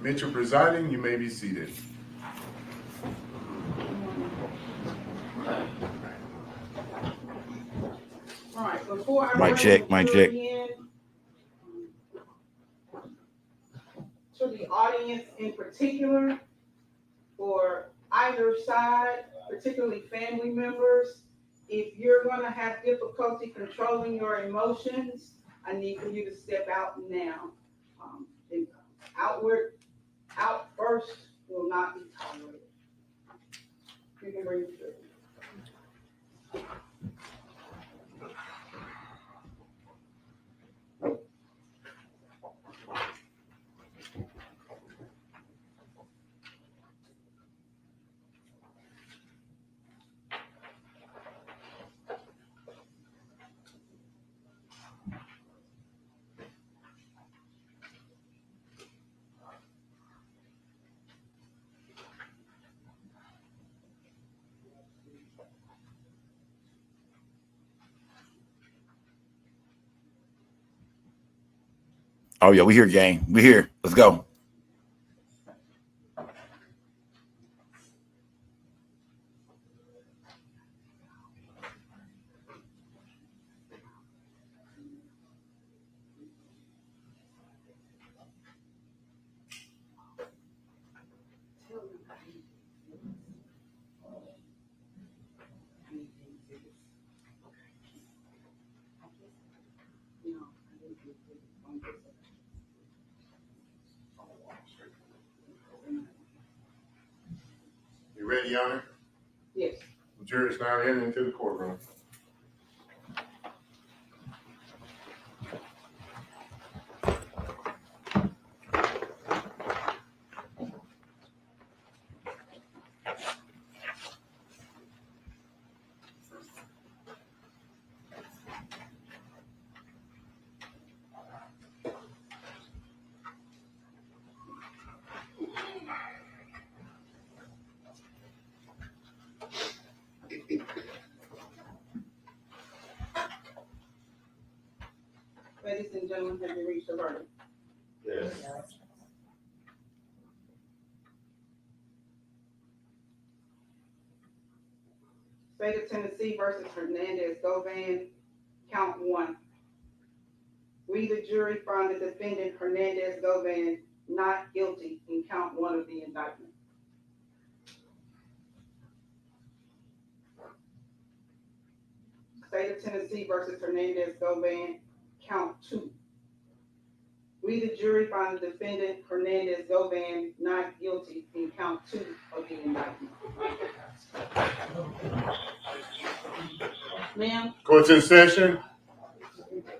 Mitchell presiding, you may be seated. All right, before I Mic check, mic check. To the audience in particular, for either side, particularly family members, if you're going to have difficulty controlling your emotions, I need for you to step out now. And outburst will not be tolerated. You can bring it through. Oh yeah, we here, gang. We here. Let's go. You ready, Your Honor? Yes. The jury is now entering into the courtroom. Ladies and gentlemen, have you reached the verdict? Yes. State of Tennessee versus Hernandez Govan, count 1. We, the jury, find the defendant Hernandez Govan not guilty in count 1 of the indictment. State of Tennessee versus Hernandez Govan, count 2. We, the jury, find the defendant Hernandez Govan not guilty in count 2 of the indictment. Ma'am, Court's in session.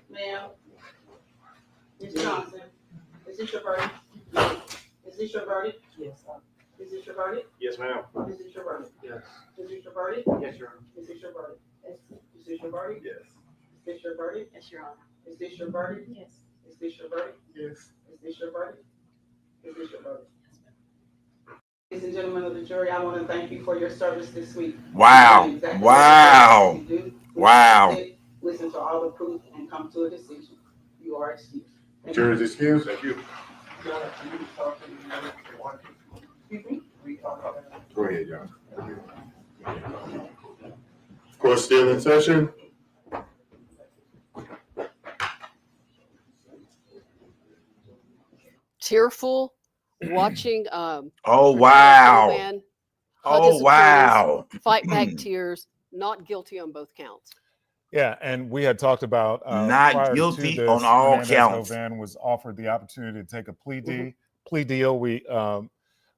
ma'am, Ms. Johnson, is this your verdict? Is this your verdict? Yes. Is this your verdict? Yes, ma'am. Is this your verdict? Yes. Is this your verdict? Yes, Your Honor. Is this your verdict? Is this your verdict? Yes. Is this your verdict? Yes, Your Honor. Is this your verdict? Yes. Is this your verdict? Yes. Is this your verdict? Is this your verdict? Ladies and gentlemen of the jury, I want to thank you for your service this week. Wow. You did exactly Wow. what you do. Wow. Sit, listen to all the proof and come to a decision. You are excused. Thank Jury is you. excused. Thank you. Excuse me? Go ahead, Your Honor. Court's still in session. Tearful watching Oh wow. Govan hug Oh his wow. attorneys, fight back tears, not guilty on both counts. Yeah, and we had talked about Not prior guilty to this, on all Hernandez counts. Govan was offered the opportunity to take a plea deal. We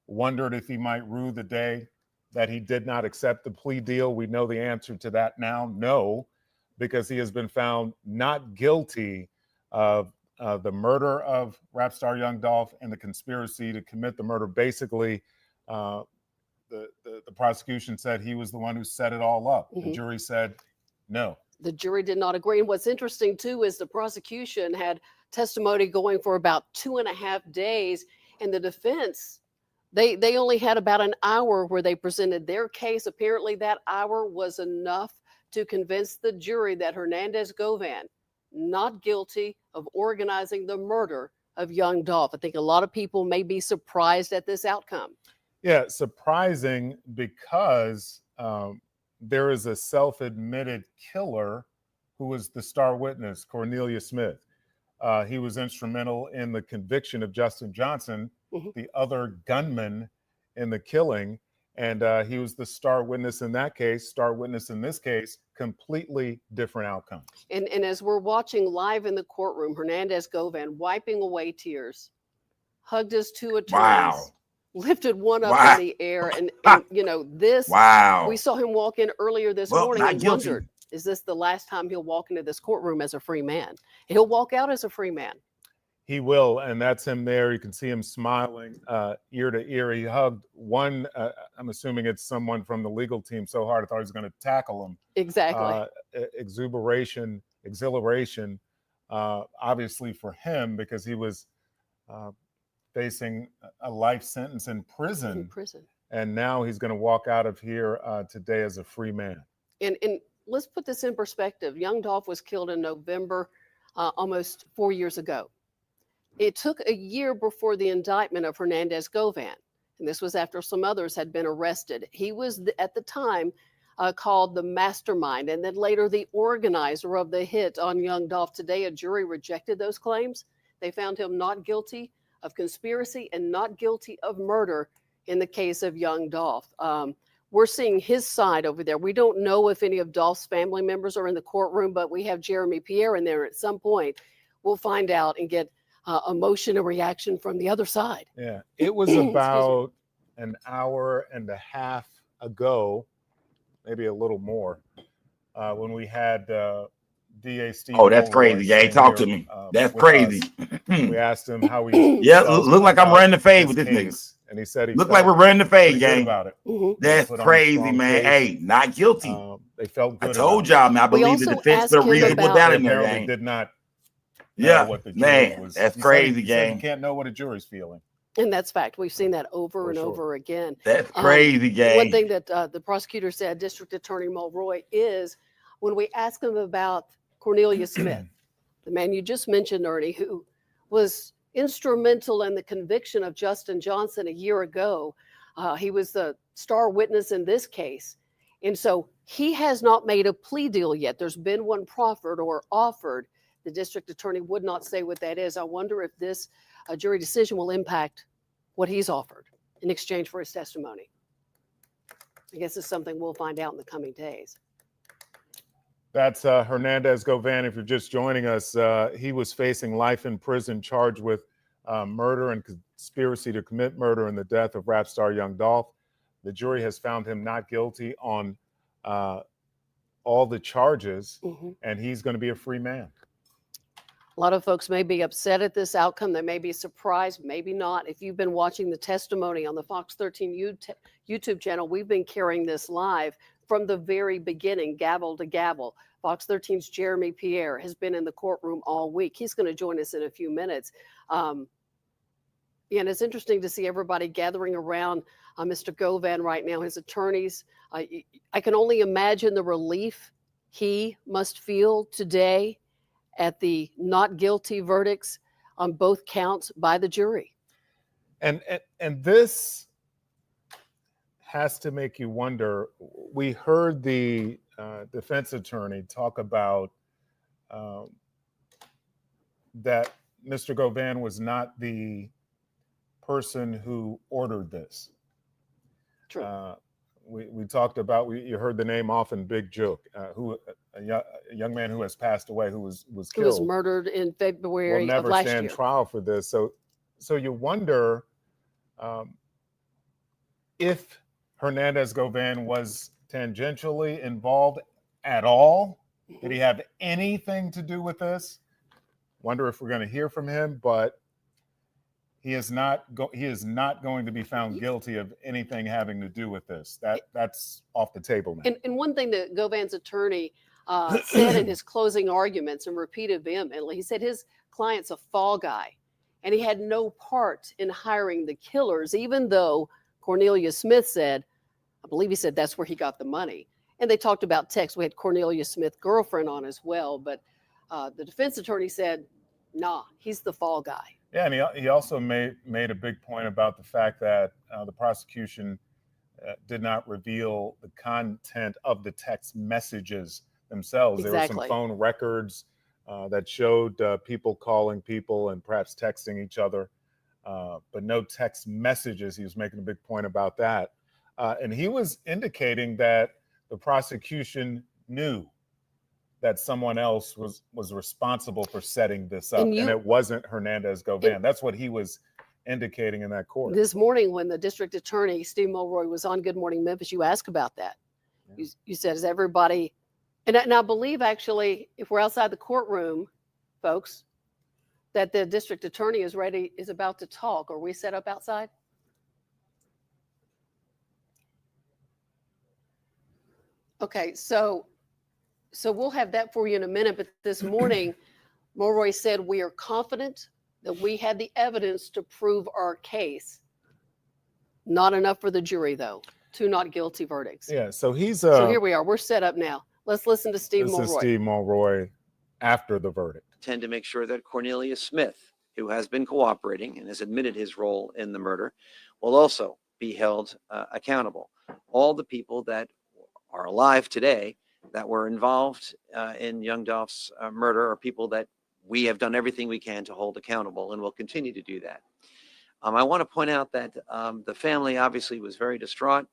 wondered if he might rue the day that he did not accept the plea deal. We know the answer to that now, no, because he has been found not guilty of the murder of rap star Young Dolph and the conspiracy to commit the murder. Basically, the prosecution said he was the one who set it all up. The jury said no. The jury did not agree. And what's interesting too is the prosecution had testimony going for about 2.5 days, and the defense, they only had about an hour where they presented their case. Apparently that hour was enough to convince the jury that Hernandez Govan not guilty of organizing the murder of young Dolph. I think a lot of people may be surprised at this outcome. Yeah, surprising because there is a self-admitted killer who was the star witness, Cornelius Smith. He was instrumental in the conviction of Justin Johnson, the other gunman in the killing. And he was the star witness in that case, star witness in this case, completely different outcome. And as we're watching live in the courtroom, Hernandez Govan wiping away tears, hugged his two attorneys, Wow. lifted one up Wow. in the air. And you know, this, Wow. we saw him walk in earlier this Well, morning not and guilty. wondered, is this the last time he'll walk into this courtroom as a free man? He'll walk out as a free man. He will, and that's him there. You can see him smiling ear to ear. He hugged one, I'm assuming it's someone from the legal team so hard I thought he was going to tackle him. Exactly. Exhilaration, obviously for him because he was facing a life sentence in prison. And now he's going to walk out of here today as a free man. And let's put this in perspective. Young Dolph was killed in November, almost 4 years ago. It took a year before the indictment of Hernandez Govan, and this was after some others had been arrested. He was, at the time, called the mastermind, and then later the organizer of the hit on young Dolph. Today, a jury rejected those claims. They found him not guilty of conspiracy and not guilty of murder in the case of young Dolph. We're seeing his side over there. We don't know if any of Dolph's family members are in the courtroom, but we have Jeremy Pierre in there. At some point, we'll find out and get emotion and reaction from the other side. Yeah, it was about an hour and a half ago, maybe a little more, when we had DA Steve. Oh, that's crazy, Jay. Talk to me. That's crazy. We asked him how he. Yeah, look like I'm running the fade with this nigga. And he said he look like we're running the fade, gang. About it. That's crazy, man. Hey, not guilty. They felt good. I told y'all, man. I believe the defense put a reasonable doubt in there, gang. Did not. What the man, was. That's crazy, gang. You can't know what a jury's feeling. And that's fact. We've seen that over and over again. That's crazy, gang. One thing that the prosecutor said, District Attorney Mulroy, is when we ask him about Cornelius Smith, the man you just mentioned, Ernie, who was instrumental in the conviction of Justin Johnson a year ago. He was the star witness in this case. And so he has not made a plea deal yet. There's been one proffered or offered. The district attorney would not say what that is. I wonder if this jury decision will impact what he's offered in exchange for his testimony. I guess it's something we'll find out in the coming days. That's Hernandez Govan. If you're just joining us, he was facing life in prison, charged with murder and conspiracy to commit murder in the death of rap star Young Dolph. The jury has found him not guilty on all the charges, and he's going to be a free man. A lot of folks may be upset at this outcome. They may be surprised, maybe not. If you've been watching the testimony on the Fox 13 YouTube channel, we've been carrying this live from the very beginning, gavel to gavel. Fox 13's Jeremy Pierre has been in the courtroom all week. He's going to join us in a few minutes. And it's interesting to see everybody gathering around Mr. Govan right now, his attorneys. I can only imagine the relief he must feel today at the not guilty verdicts on both counts by the jury. And this has to make you wonder. We heard the defense attorney talk about that Mr. Govan was not the person who ordered this. True. We talked about, you heard the name often, Big Joke, who a young man who has passed away, who was killed. Who was murdered in February of last year. Will never stand trial for this. So you wonder if Hernandez Govan was tangentially involved at all. Did he have anything to do with this? Wonder if we're going to hear from him, but he is not going to be found guilty of anything having to do with this. That's off the table now. And one thing that Govan's attorney said in his closing arguments and repeated vehemently, he said his client's a fall guy, and he had no part in hiring the killers, even though Cornelius Smith said, I believe he said that's where he got the money. And they talked about text. We had Cornelius Smith's girlfriend on as well, but the defense attorney said, nah, he's the fall guy. Yeah, and he also made a big point about the fact that the prosecution did not reveal the content of the text messages themselves. There were some Exactly. phone records that showed people calling people and perhaps texting each other, but no text messages. He was making a big point about that. And he was indicating that the prosecution knew that someone else was responsible for setting this up, and it wasn't Hernandez Govan. That's what he was indicating in that court. This morning, when the district attorney, Steve Mulroy, was on Good Morning Memphis, you asked about that. Yeah. You said, is everybody, and I believe actually, if we're outside the courtroom, folks, that the district attorney is about to talk. Are we set up outside? Okay, so we'll have that for you in a minute, but this morning, Mulroy said we are confident that we had the evidence to prove our case. Not enough for the jury, though. 2 not guilty verdicts. Yeah, so he's... so here we are. We're set up now. Let's listen to Steve Mulroy. This is Steve Mulroy after the verdict. Tend to make sure that Cornelius Smith, who has been cooperating and has admitted his role in the murder, will also be held accountable. All the people that are alive today that were involved in Young Dolph's murder are people that we have done everything we can to hold accountable, and will continue to do that. I want to point out that the family obviously was very distraught,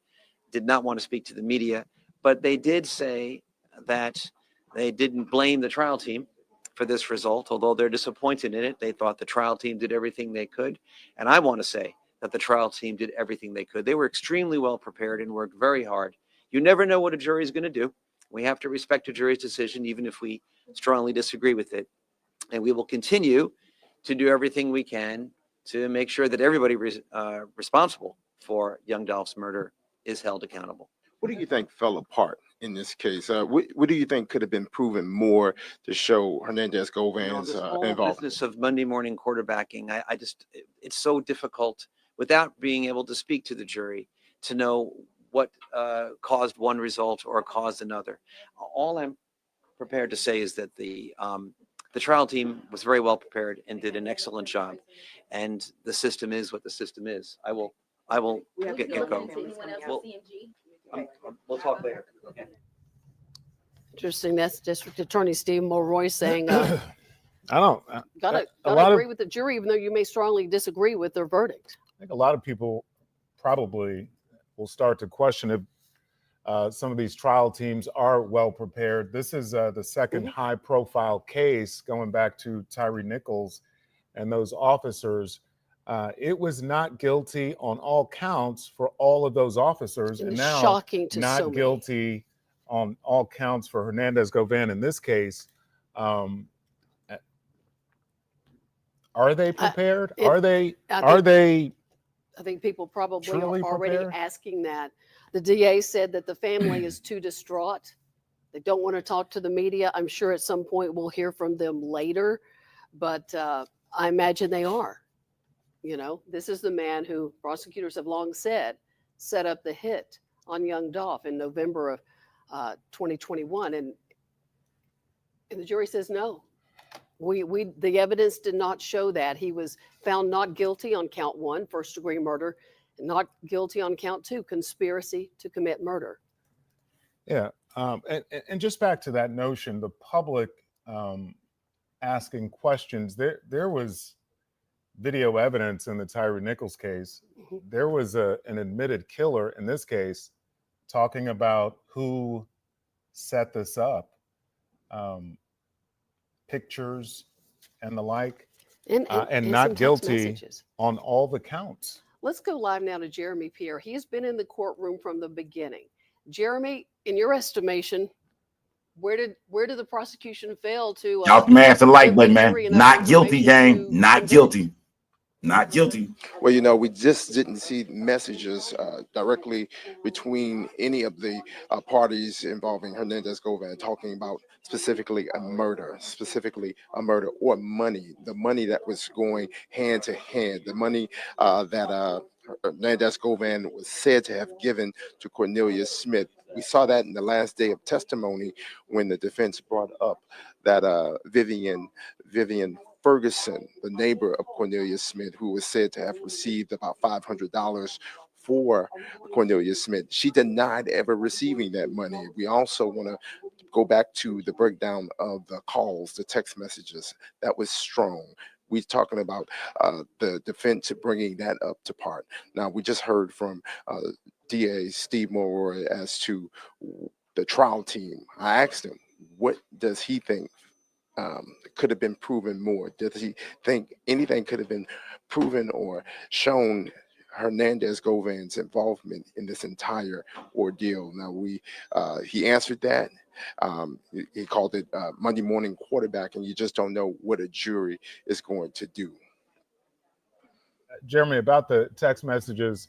did not want to speak to the media, but they did say that they didn't blame the trial team for this result, although they're disappointed in it. They thought the trial team did everything they could, and I want to say that the trial team did everything they could. They were extremely well prepared and worked very hard. You never know what a jury is going to do. We have to respect a jury's decision, even if we strongly disagree with it. And we will continue to do everything we can to make sure that everybody responsible for Young Dolph's murder is held accountable. What do you think fell apart in this case? What do you think could have been proven more to show Hernandez Govan's involvement? Business of Monday morning quarterbacking, it's so difficult without being able to speak to the jury to know what caused one result or caused another. All I'm prepared to say is that the trial team was very well prepared and did an excellent job, and the system is what the system is. I will get going. We'll talk later. Okay. Interesting. That's District Attorney Steve Mulroy saying, gotta agree with the jury, even though you may strongly disagree with their verdict. I think a lot of people probably will start to question if some of these trial teams are well prepared. This is the second high-profile case going back to Tyree Nichols and those officers. It was not guilty on all counts for all of those officers, and now shocking to not guilty on all counts for Hernandez Govan in this case. Are they prepared? I think people probably are truly already prepared? asking that. The DA said that the family is too distraught. They don't want to talk to the media. I'm sure at some point we'll hear from them later, but I imagine they are. You know, this is the man who prosecutors have long said set up the hit on Young Dolph in November of 2021, and the jury says no. The evidence did not show that. He was found not guilty on count 1, first-degree murder, and not guilty on count 2, conspiracy to commit murder. Yeah, and just back to that notion, the public asking questions. There was video evidence in the Tyree Nichols case. There was an admitted killer in this case talking about who set this up, pictures and the like, and not guilty on all the counts. Let's go live now to Jeremy Pierre. He's been in the courtroom from the beginning. Jeremy, in your estimation, where did the prosecution fail to? Y'all man, it's a light, but man, not guilty, gang, not guilty. Not guilty. Well, you know, we just didn't see messages directly between any of the parties involving Hernandez Govan talking about specifically a murder or money, the money that was going hand to hand, the money that Hernandez Govan was said to have given to Cornelius Smith. We saw that in the last day of testimony when the defense brought up that Vivian Ferguson, the neighbor of Cornelia Smith, who was said to have received about $500 for Cornelia Smith. She denied ever receiving that money. We also want to go back to the breakdown of the calls, the text messages. That was strong. We're talking about the defense bringing that up to part. Now, we just heard from DA Steve Mulroy as to the trial team. I asked him, what does he think could have been proven more? Does he think anything could have been proven or shown Hernandez Govan's involvement in this entire ordeal? Now, he answered that. He called it Monday morning quarterback, and you just don't know what a jury is going to do. Jeremy, about the text messages,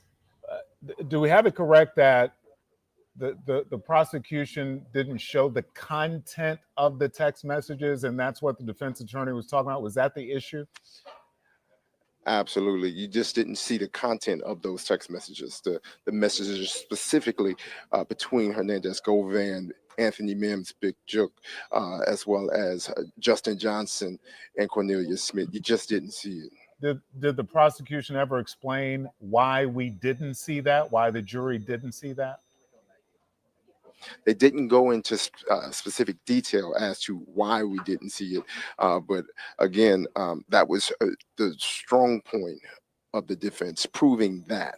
do we have it correct that the prosecution didn't show the content of the text messages, and that's what the defense attorney was talking about? Was that the issue? Absolutely. You just didn't see the content of those text messages, the messages specifically between Hernandez Govan, Anthony Mims, Big Jook, as well as Justin Johnson and Cornelia Smith. You just didn't see it. Did the prosecution ever explain why we didn't see that, why the jury didn't see that? They didn't go into specific detail as to why we didn't see it. But again, that was the strong point of the defense, proving that.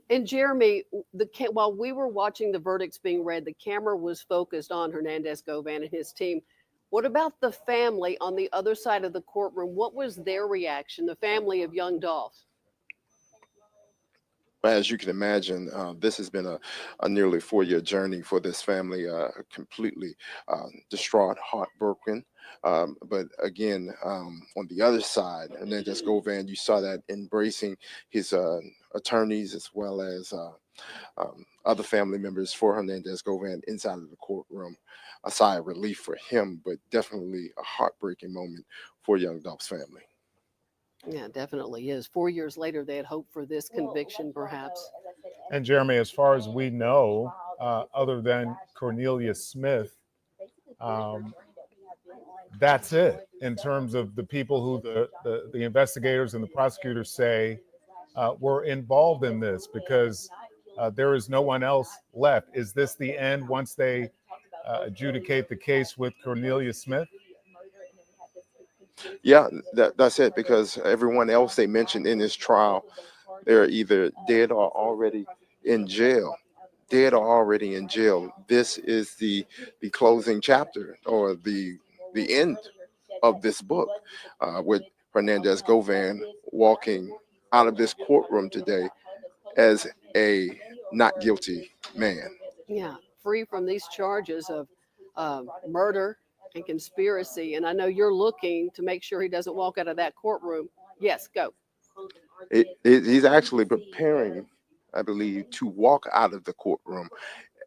And Jeremy, while we were watching the verdicts being read, the camera was focused on Hernandez Govan and his team. What about the family on the other side of the courtroom? What was their reaction, the family of young Dolph? As you can imagine, this has been a nearly 4-year journey for this family, completely distraught, heartbroken. But again, on the other side, Hernandez Govan, you saw that embracing his attorneys as well as other family members for Hernandez Govan inside of the courtroom. A sigh of relief for him, but definitely a heartbreaking moment for young Dolph's family. Yeah, definitely is. 4 years later, they had hoped for this conviction, perhaps. And Jeremy, as far as we know, other than Cornelia Smith, that's it in terms of the people who the investigators and the prosecutors say were involved in this, because there is no one else left. Is this the end once they adjudicate the case with Cornelia Smith? Yeah, that's it, because everyone else they mentioned in this trial, they're either dead or already in jail. Dead or already in jail. This is the closing chapter, or the end of this book, with Hernandez Govan walking out of this courtroom today as a not guilty man. Yeah, free from these charges of murder and conspiracy. And I know you're looking to make sure he doesn't walk out of that courtroom. Yes, go. He's actually preparing, I believe, to walk out of the courtroom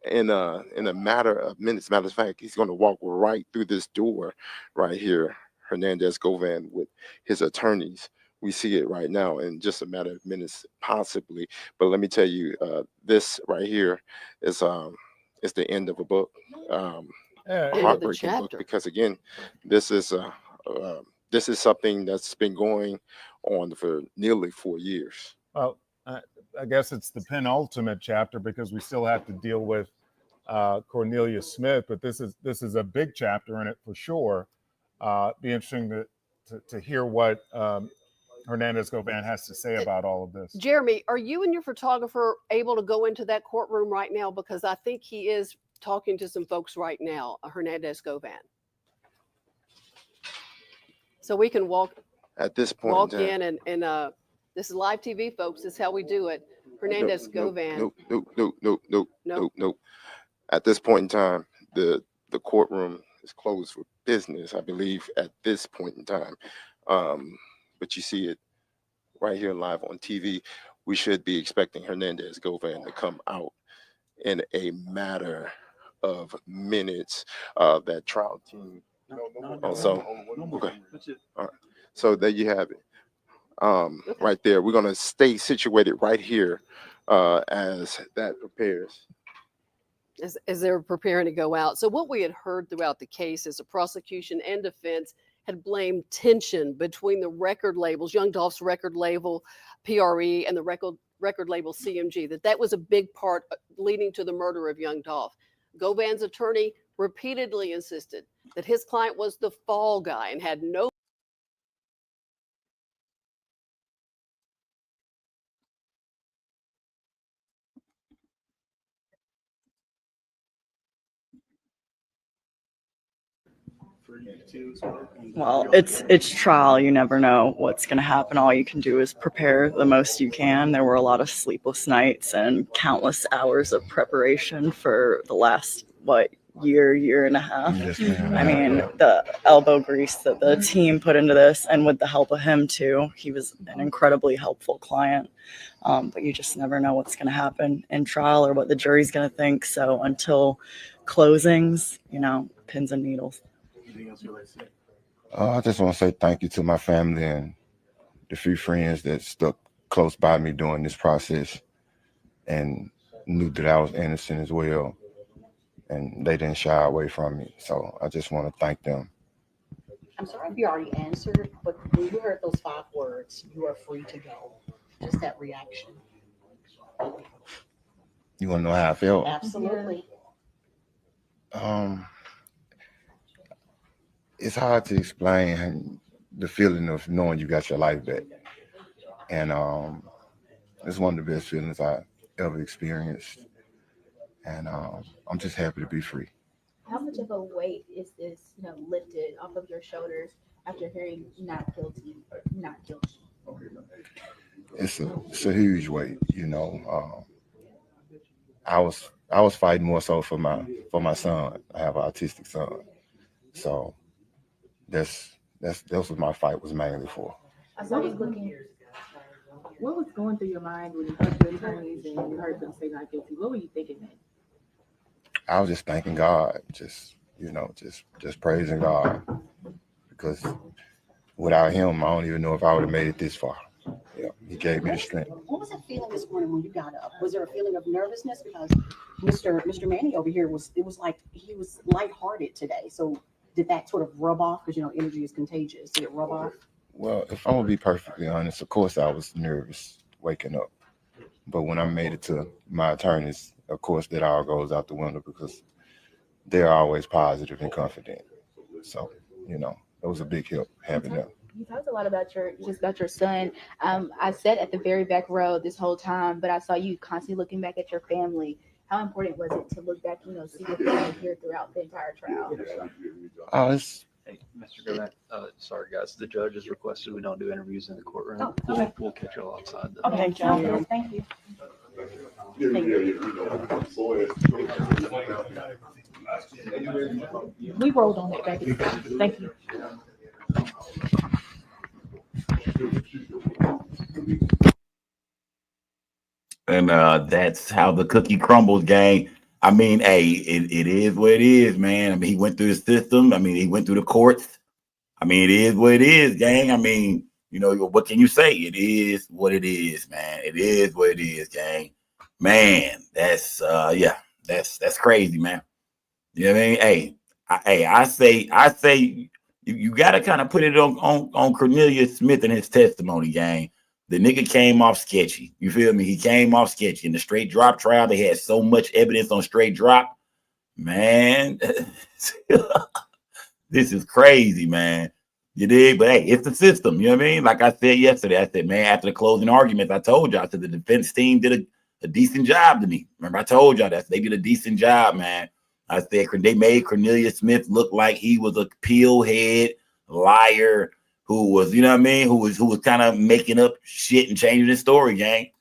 in a matter of minutes. Matter of fact, he's going to walk right through this door right here, Hernandez Govan, with his attorneys. We see it right now in just a matter of minutes, possibly. But let me tell you, this right here is the end of a book. Heartbreaking book, because again, this is something that's been going on for nearly 4 years. Well, I guess it's the penultimate chapter, because we still have to deal with Cornelia Smith, but this is a big chapter in it for sure. Be interesting to hear what Hernandez Govan has to say about all of this. Jeremy, are you and your photographer able to go into that courtroom right now? Because I think he is talking to some folks right now, Hernandez Govan. So we can walk at this point in and this is live TV, folks. This is how we do it. Hernandez Govan. Nope. At this point in time, the courtroom is closed for business, I believe, at this point in time. But you see it right here live on TV. We should be expecting Hernandez Govan to come out in a matter of minutes. That trial team. Okay. All right. So there you have it. Right there. We're going to stay situated right here as that prepares. As they're preparing to go out. So what we had heard throughout the case is the prosecution and defense had blamed tension between the record labels, Young Dolph's record label, PRE, and the record label CMG, that was a big part leading to the murder of Young Dolph. Govan's attorney repeatedly insisted that his client was the fall guy and had no Well, it's trial. You never know what's going to happen. All you can do is prepare the most you can. There were a lot of sleepless nights and countless hours of preparation for the last year and a half. Yes, ma'am. I mean, the elbow grease that the team put into this, and with the help of him too. He was an incredibly helpful client. But you just never know what's going to happen in trial or what the jury's going to think. So until closings, pins and needles. I just want to say thank you to my family and the few friends that stuck close by me during this process and knew that I was innocent as well. And they didn't shy away from me. So I just want to thank them. I'm sorry if you already answered, but when you heard those 5 words, you are free to go. Just that reaction. You want to know how I felt? Absolutely. It's hard to explain the feeling of knowing you got your life back. And it's one of the best feelings I ever experienced. And I'm just happy to be free. How much of a weight is this, lifted off of your shoulders after hearing not guilty, not guilty? It's a huge weight, I was fighting more so for my son. I have an autistic son. So that's what my fight was mainly for. I saw you looking. What was going through your mind when you heard the attorneys and you heard them say not guilty? What were you thinking then? I was just thanking God, just praising God, because without him, I don't even know if I would have made it this far. Yeah, he gave me the strength. What was it feeling this morning when you got up? Was there a feeling of nervousness? Because Mr. Manny over here was like he was lighthearted today. So did that sort of rub off? Because energy is contagious. Did it rub off? Well, if I'm gonna be perfectly honest, of course I was nervous waking up. But when I made it to my attorneys, of course that all goes out the window because they're always positive and confident. So, it was a big help having them. You talked a lot about your son. I sat at the very back row this whole time, but I saw you constantly looking back at your family. How important was it to look back, see your family here throughout the entire trial? Hey, Mr. Govan, sorry guys, the judge has requested we don't do interviews in the courtroom. Oh, okay. We'll catch you all outside. Okay, John. Thank you. We rolled on it, baby. Thank you. And that's how the cookie crumbles, gang. I mean, hey, it is what it is, man. I mean, he went through the system. I mean, he went through the courts. I mean, it is what it is, gang. I mean, what can you say? It is what it is, man. It is what it is, gang. Man, that's that's crazy, man. You know what I mean? I say you gotta kind of put it on Cornelius Smith and his testimony, gang. The nigga came off sketchy. You feel me? He came off sketchy. In the straight drop trial, they had so much evidence on straight drop. Man, this is crazy, man. You dig? But hey, it's the system. You know what I mean? Like I said yesterday, I said, man, after the closing arguments, I told y'all, I said the defense team did a decent job to me. Remember, I told y'all that they did a decent job, man. I said they made Cornelius Smith look like he was a pillhead liar who was, you know what I mean, who was kind of making up shit and changing his story, gang.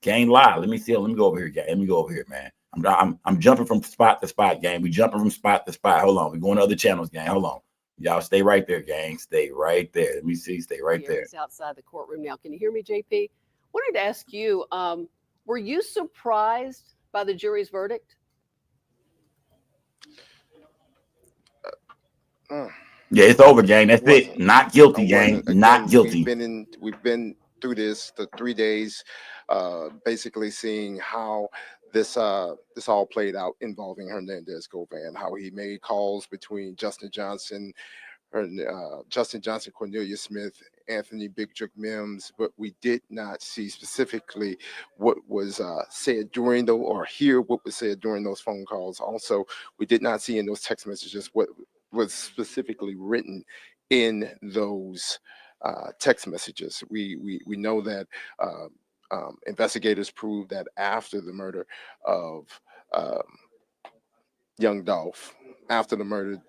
Can't lie. Let me go over here, gang. Let me go over here, man. I'm jumping from spot to spot, gang. We jumping from spot to spot. Hold on. We're going to other channels, gang. Hold on. Y'all stay right there, gang. Stay right there. Let me see. Stay right there. He's outside the courtroom now. Can you hear me, JP? Wanted to ask you, were you surprised by the jury's verdict? Yeah, it's over, gang. That's it. Not guilty, gang. Again, Not guilty. We've been through the 3 days, basically seeing how this all played out involving Hernandez Govan, how he made calls between Justin Johnson, Justin Johnson, Cornelia Smith, Anthony Big Jook Mims, but we did not see specifically what was said during those, or hear what was said during those phone calls. Also, we did not see in those text messages what was specifically written in those text messages. We know that investigators proved that after the murder of um, young Dolph, after the murder,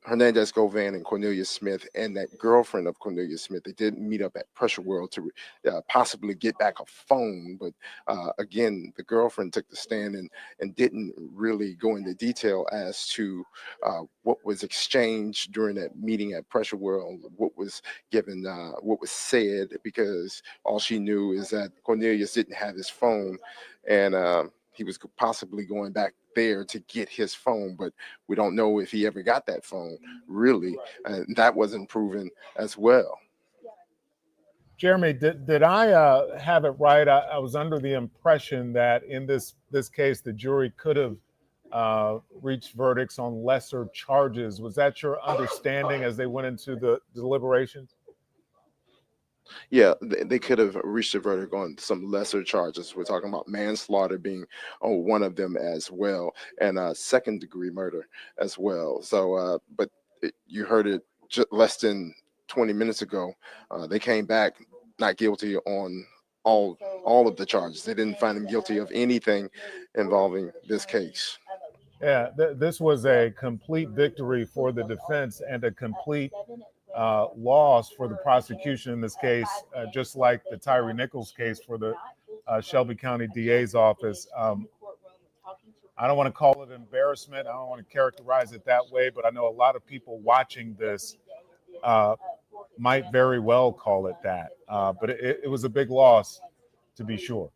Hernandez Govan and Cornelia Smith and that girlfriend of Cornelia Smith, they did meet up at Pressure World to possibly get back a phone. But again, the girlfriend took the stand and didn't really go into detail as to what was exchanged during that meeting at Pressure World, what was given, what was said, because all she knew is that Cornelius didn't have his phone, and he was possibly going back there to get his phone, but we don't know if he ever got that phone, really. And that wasn't proven as well. Jeremy, did I have it right? I was under the impression that in this case, the jury could have reached verdicts on lesser charges. Was that your understanding as they went into the deliberations? Yeah, they could have reached a verdict on some lesser charges. We're talking about manslaughter being one of them as well, and second degree murder as well. So, but you heard it less than 20 minutes ago. They came back not guilty on all of the charges. They didn't find him guilty of anything involving this case. Yeah, this was a complete victory for the defense and a complete loss for the prosecution in this case, just like the Tyree Nichols case for the Shelby County DA's office. I don't want to call it embarrassment. I don't want to characterize it that way, but I know a lot of people watching this might very well call it that. But it was a big loss, to be sure.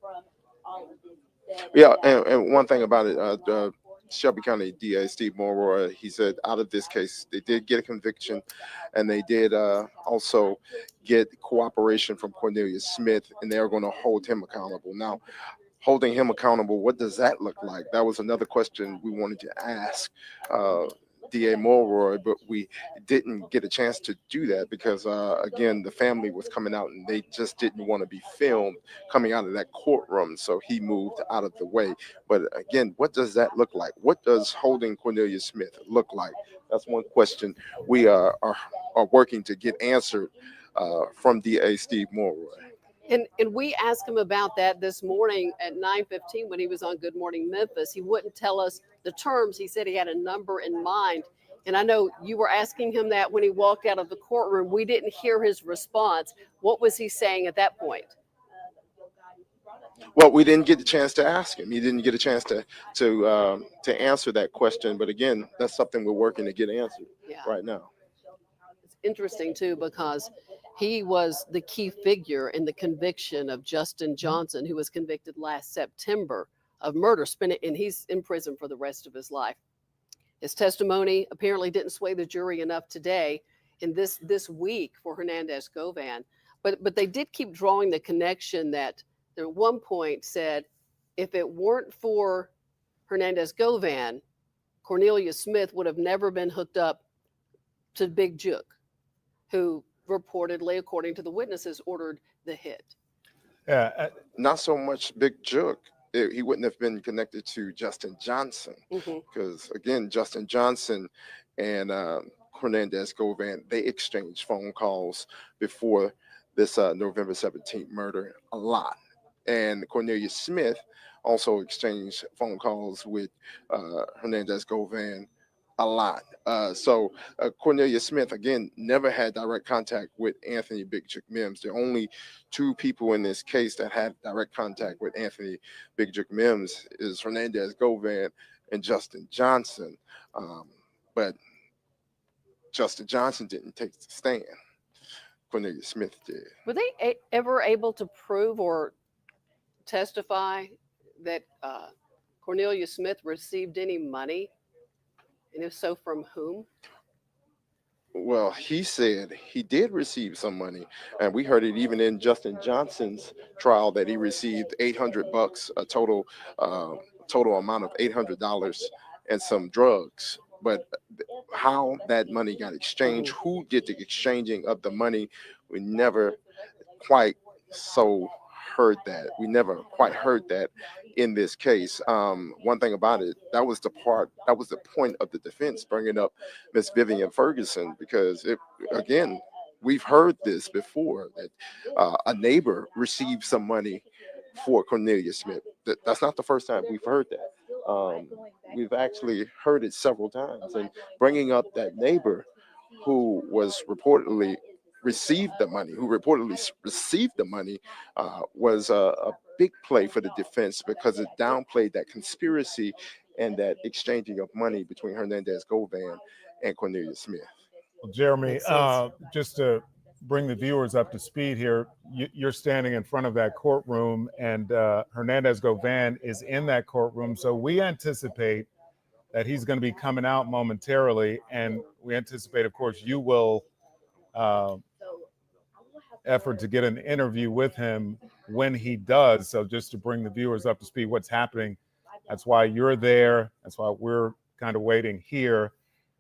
Yeah, and one thing about it, Shelby County DA Steve Mulroy, he said out of this case, they did get a conviction, and they did also get cooperation from Cornelia Smith, and they're going to hold him accountable. Now, holding him accountable, what does that look like? That was another question we wanted to ask DA Mulroy, but we didn't get a chance to do that because, again, the family was coming out and they just didn't want to be filmed coming out of that courtroom. So he moved out of the way. But again, what does that look like? What does holding Cornelia Smith look like? That's one question we are working to get answered from DA Steve Mulroy. And we asked him about that this morning at 9:15 when he was on Good Morning Memphis. He wouldn't tell us the terms. He said he had a number in mind. And I know you were asking him that when he walked out of the courtroom. We didn't hear his response. What was he saying at that point? Well, we didn't get the chance to ask him. He didn't get a chance to answer that question. But again, that's something we're working to get answered right now. It's interesting too because he was the key figure in the conviction of Justin Johnson, who was convicted last September of murder, and he's in prison for the rest of his life. His testimony apparently didn't sway the jury enough today in this week for Hernandez Govan, but they did keep drawing the connection that at one point said, if it weren't for Hernandez Govan, Cornelia Smith would have never been hooked up to Big Jook, who reportedly, according to the witnesses, ordered the hit. Yeah, not so much Big Jook. He wouldn't have been connected to Justin Johnson because, again, Justin Johnson and Hernandez Govan, they exchanged phone calls before this November 17th murder a lot. And Cornelia Smith also exchanged phone calls with Hernandez Govan a lot. So Cornelia Smith, again, never had direct contact with Anthony Big Jook Mims. The only two people in this case that had direct contact with Anthony Big Jook Mims is Hernandez Govan and Justin Johnson. But Justin Johnson didn't take the stand. Cornelia Smith did. Were they ever able to prove or testify that Cornelia Smith received any money? And if so, from whom? Well, he said he did receive some money, and we heard it even in Justin Johnson's trial that he received $800, a total amount of $800 and some drugs. but how that money got exchanged, who did the exchanging of the money, we never quite so heard that. We never quite heard that in this case. One thing about it, that was the point of the defense bringing up Miss Vivian Ferguson, because again, we've heard this before, that a neighbor received some money for Cornelia Smith. That's not the first time we've heard that. We've actually heard it several times, and bringing up that neighbor who reportedly received the money was a big play for the defense, because it downplayed that conspiracy and that exchanging of money between Hernandez Govan and Cornelia Smith. Well, Jeremy, just to bring the viewers up to speed here, you're standing in front of that courtroom, and Hernandez Govan is in that courtroom. So we anticipate that he's going to be coming out momentarily, and we anticipate, of course, you will effort to get an interview with him when he does. So just to bring the viewers up to speed, what's happening, that's why you're there. That's why we're kind of waiting here.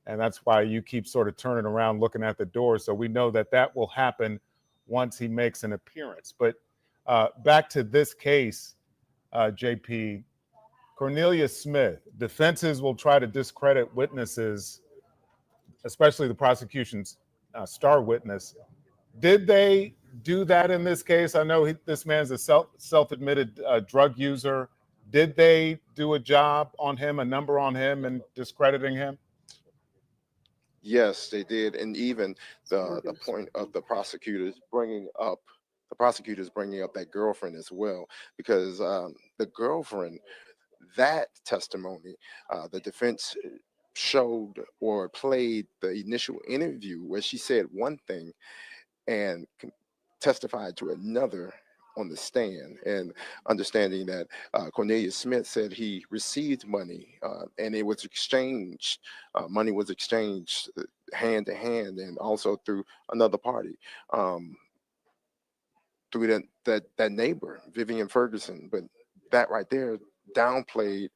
And that's why you keep sort of turning around looking at the door. So we know that that will happen once he makes an appearance. But back to this case, JP, Cornelia Smith, defenses will try to discredit witnesses, especially the prosecution's star witness. Did they do that in this case? I know this man's a self-admitted drug user. Did they do a job on him, a number on him, and discrediting him? Yes, they did, and even the point of the prosecutors bringing up that girlfriend as well, because the girlfriend, that testimony, the defense showed or played the initial interview where she said one thing and testified to another on the stand, and understanding that Cornelia Smith said he received money and it was exchanged. Money was exchanged hand to hand, and also through another party, through that neighbor, Vivian Ferguson. But that right there downplayed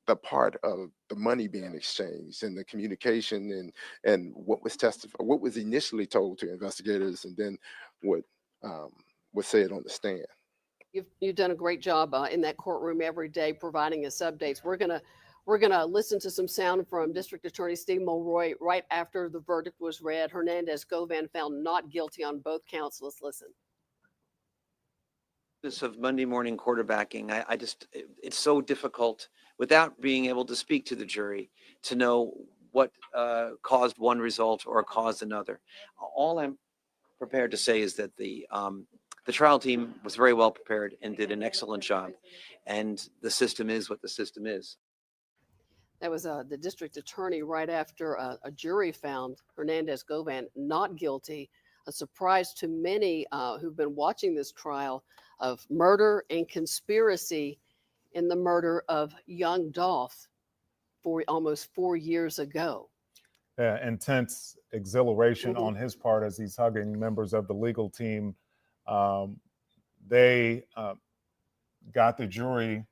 the part of the money being exchanged and the communication and what was initially told to investigators, and then what was said on the stand. You've done a great job in that courtroom every day providing us updates. We're gonna listen to some sound from District Attorney Steve Mulroy right after the verdict was read. Hernandez Govan found not guilty on both counts. Let's listen. This of Monday morning quarterbacking, it's so difficult without being able to speak to the jury to know what caused one result or caused another. All I'm prepared to say is that the trial team was very well prepared and did an excellent job, and the system is what the system is. That was the district attorney right after a jury found Hernandez Govan not guilty. A surprise to many who've been watching this trial of murder and conspiracy in the murder of young Dolph almost 4 years ago. Intense exhilaration on his part as he's hugging members of the legal team. They got the jury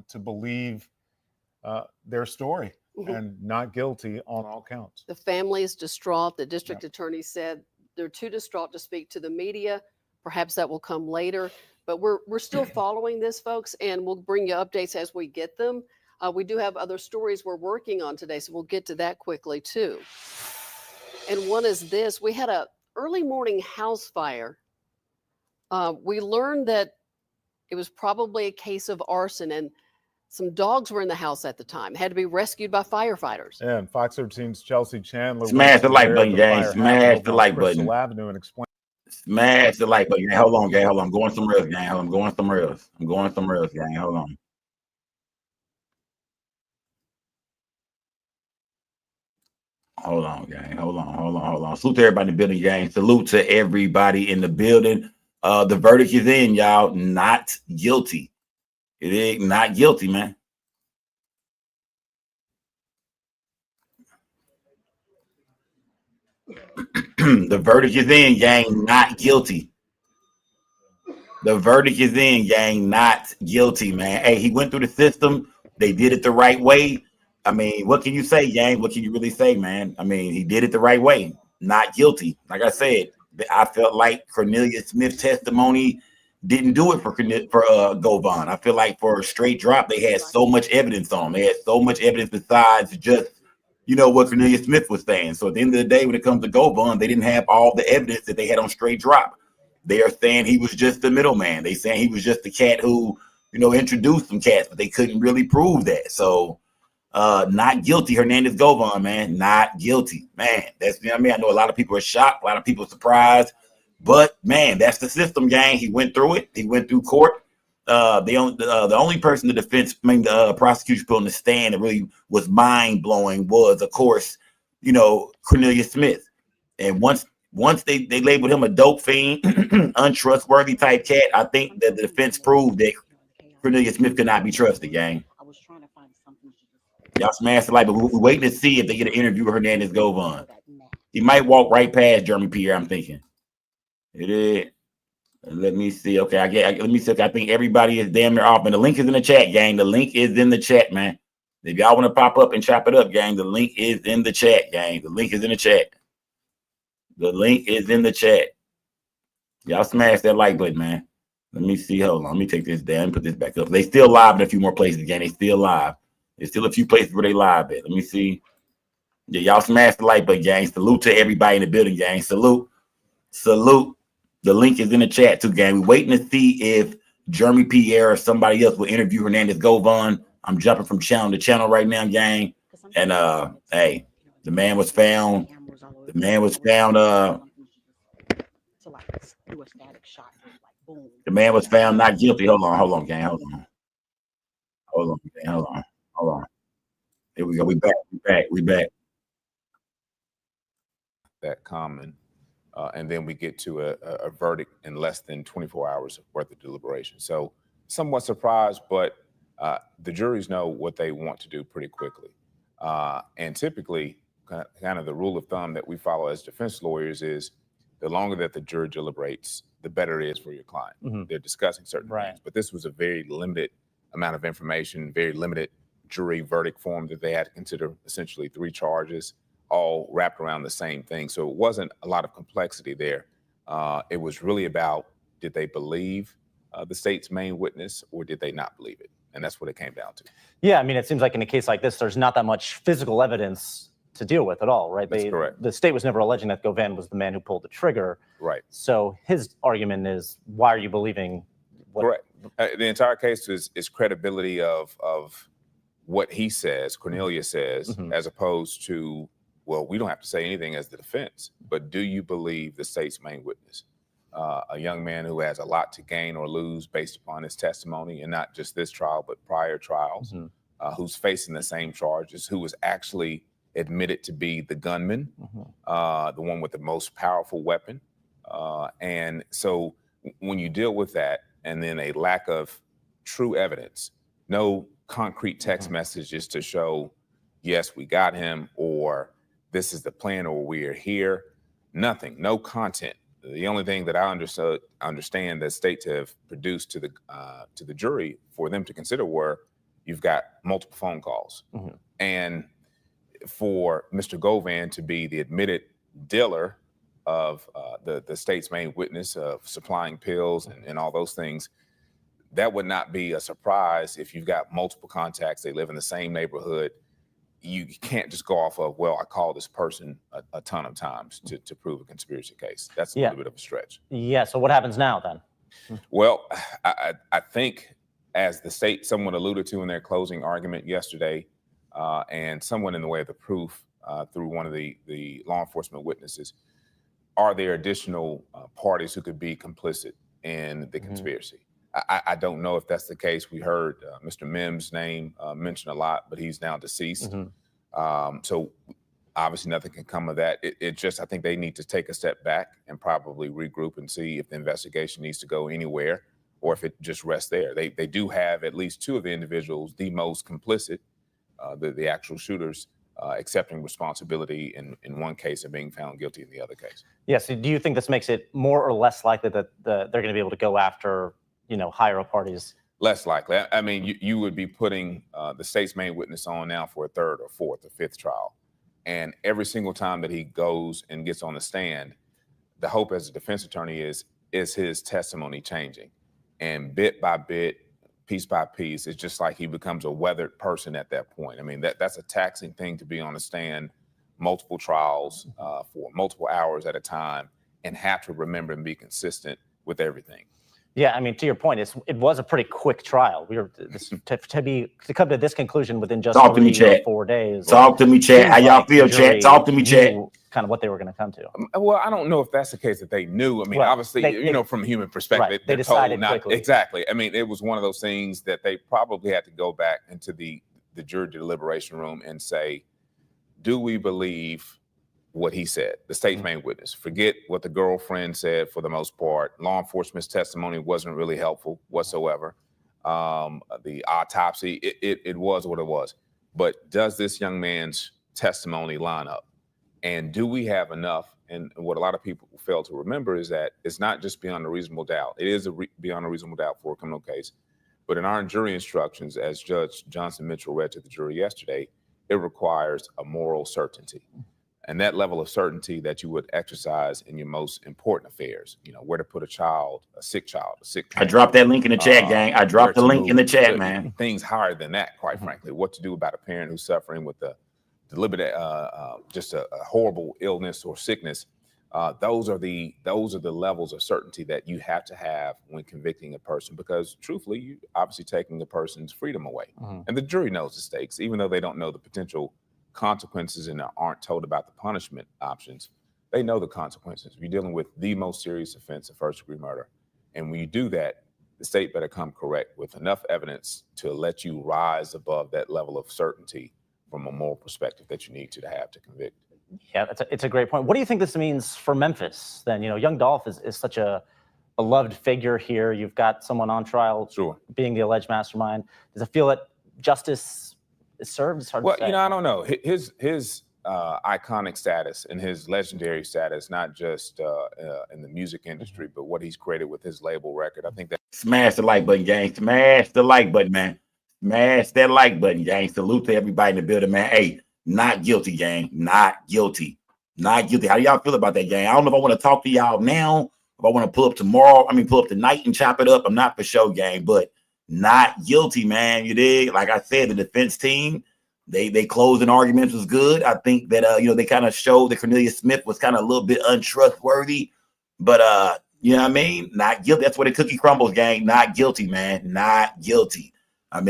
to believe their story and not guilty on all counts. The family is distraught. The district attorney said they're too distraught to speak to the media. Perhaps that will come later, but we're still following this, folks, and we'll bring you updates as we get them. We do have other stories we're working on today, so we'll get to that quickly too. And one is this: we had a early morning house fire. We learned that it was probably a case of arson, and some dogs were in the house at the time, had to be rescued by firefighters. Yeah, and Fox 13's Chelsea Chandler. Smash the like button, gang. Smash the like button. Avenue and explain. Smash the like button. Hold on, gang. Hold on. I'm going somewhere else, gang. I'm going somewhere else, gang. Hold on. Hold on, gang. Hold on. Salute to everybody in the building, gang. Salute to everybody in the building. The verdict is in, y'all. Not guilty. It is not guilty, man. The verdict is in, gang. Not guilty. The verdict is in, gang. Not guilty, man. Hey, he went through the system. They did it the right way. I mean, what can you say, gang? What can you really say, man? I mean, he did it the right way. Not guilty. Like I said, I felt like Cornelius Smith's testimony didn't do it for Govan. I feel like for a straight drop, they had so much evidence on. They had so much evidence besides just what Cornelius Smith was saying. So at the end of the day, when it comes to Govan, they didn't have all the evidence that they had on straight drop. They are saying he was just the middleman. They saying he was just the cat who introduced some cats, but they couldn't really prove that. So. Not guilty, Hernandez Govan, man. Not guilty, man. That's I mean. I know a lot of people are shocked, a lot of people are surprised, but man, that's the system, gang. He went through it. He went through court. The only person the defense, the prosecution put on the stand that really was mind blowing was, of course, Cornelius Smith. And once they labeled him a dope fiend, untrustworthy type cat, I think that the defense proved that Cornelius Smith could not be trusted, gang. Y'all smashed the light, but we're waiting to see if they get an interview with Hernandez Govan. He might walk right past Jeremy Pierre, I'm thinking. It is. Let me see. Okay, let me see. I think everybody is damn near off. And the link is in the chat, gang. The link is in the chat, man. If y'all want to pop up and chop it up, gang, the link is in the chat, gang. The link is in the chat. The link is in the chat. Y'all smash that like button, man. Let me see. Hold on. Let me take this down and put this back up. They still live in a few more places, gang. They still live. There's still a few places where they live at. Let me see. Yeah, y'all smash the like button, gang. Salute to everybody in the building, gang. Salute. Salute. The link is in the chat, too, gang. We're waiting to see if Jeremy Pierre or somebody else will interview Hernandez Govan. I'm jumping from channel to channel right now, gang. And, hey, the man was found. The man was found. The man was found not guilty. Hold on, gang. Hold on, gang. Hold on. Here we go. We back. That common, and then we get to a verdict in less than 24 hours worth of deliberation. So somewhat surprised, but the juries know what they want to do pretty quickly. And typically, kind of the rule of thumb that we follow as defense lawyers is the longer that the jury deliberates, the better it is for your client. Mm-hmm. They're discussing certain things, but this was a very limited amount of information, very limited jury verdict form that they had to consider essentially 3 charges, all wrapped around the same thing. So it wasn't a lot of complexity there. It was really about, did they believe the state's main witness or did they not believe it? And that's what it came down to. Yeah, I mean, it seems like in a case like this, there's not that much physical evidence to deal with at all, right? That's correct. The state was never alleging that Govan was the man who pulled the trigger. Right. So his argument is, why are you believing what? Correct. The entire case is credibility of what he says, Cornelius says, mm-hmm. as opposed to, well, we don't have to say anything as the defense, but do you believe the state's main witness? A young man who has a lot to gain or lose based upon his testimony, and not just this trial, but prior trials, mm-hmm. Who's facing the same charges, who was actually admitted to be the gunman, mm-hmm. The one with the most powerful weapon. And so when you deal with that, and then a lack of true evidence, no concrete text mm-hmm. messages to show, yes, we got him, or this is the plan, or we're here, nothing, no content. The only thing that I understand that states have produced to the jury for them to consider were, you've got multiple phone calls. Mm-hmm. And for Mr. Govan to be the admitted dealer of the state's main witness of supplying pills and all those things, that would not be a surprise if you've got multiple contacts, they live in the same neighborhood. You can't just go off of, well, I called this person a ton of times to prove a conspiracy case. That's a little bit of a stretch. Yeah, so what happens now then? Well, I think, as the state someone alluded to in their closing argument yesterday, and someone in the way of the proof through one of the law enforcement witnesses, are there additional parties who could be complicit in the conspiracy? I don't know if that's the case. We heard Mr. Mims' name mentioned a lot, but he's now deceased. Mm-hmm. So obviously nothing can come of that. It just, I think they need to take a step back and probably regroup and see if the investigation needs to go anywhere or if it just rests there. They do have at least 2 of the individuals, the most complicit, the actual shooters, accepting responsibility in one case and being found guilty in the other case. Yes. Yeah, so do you think this makes it more or less likely that they're going to be able to go after higher up parties Less likely. I mean, you would be putting the state's main witness on now for a third or fourth or fifth trial. And every single time that he goes and gets on the stand, the hope as a defense attorney is his testimony changing? And bit by bit, piece by piece, it's just like he becomes a weathered person at that point. I mean, that's a taxing thing to be on the stand, multiple trials for multiple hours at a time, and have to remember and be consistent with everything. Yeah, I mean, to your point, it was a pretty quick trial. We were to come to this conclusion within just Talk to me, 3 or Chad. 4 days. Talk to me, Chad. How y'all feel, Chad? Talk to me, Chad. Kind of what they were going to come to. Well, I don't know if that's the case that they knew. I mean, Well, obviously, they, from a human perspective, right, they're they decided told not quickly. Exactly. I mean, it was one of those things that they probably had to go back into the jury deliberation room and say, do we believe what he said, the state's main witness? Forget what the girlfriend said for the most part. Law enforcement's testimony wasn't really helpful whatsoever. The autopsy, it was what it was. But does this young man's testimony line up? And do we have enough? And what a lot of people fail to remember is that it's not just beyond a reasonable doubt. It is beyond a reasonable doubt for a criminal case. But in our jury instructions, as Judge Johnson Mitchell read to the jury yesterday, it requires a moral certainty. And that level of certainty that you would exercise in your most important affairs, where to put a child, a sick child, a sick parent. I dropped that link in the chat, gang. I dropped the link in the chat, man. Things higher than that, quite frankly. What to do about a parent who's suffering with a deliberate, just a horrible illness or sickness. Those are the levels of certainty that you have to have when convicting a person, because truthfully, you obviously taking the person's freedom away. And the jury knows the stakes, even though they don't know the potential consequences and aren't told about the punishment options. They know the consequences. You're dealing with the most serious offense of first-degree murder. And when you do that, the state better come correct with enough evidence to let you rise above that level of certainty from a moral perspective that you need to have to convict. Yeah, it's a great point. What do you think this means for Memphis then? Young Dolph is such a beloved figure here. You've got someone on trial being the alleged mastermind. Does it feel that justice is served? It's hard to say. I don't know. His iconic status and his legendary status, not just in the music industry, but what he's created with his label record. I think that Smash the like button, gang. Smash the like button, man. Smash that like button, gang. Salute to everybody in the building, man. Hey, not guilty, gang. Not guilty. Not guilty. How do y'all feel about that, gang? I don't know if I want to talk to y'all now, if I want to pull up tomorrow. Pull up tonight and chop it up. I'm not for sure, gang, but not guilty, man. You dig? Like I said, the defense team, they closing arguments was good. I think that they kind of showed that Cornelius Smith was kind of a little bit untrustworthy, but you know what I mean? Not guilty. That's where the cookie crumbles, gang. Not guilty, man. Not guilty. I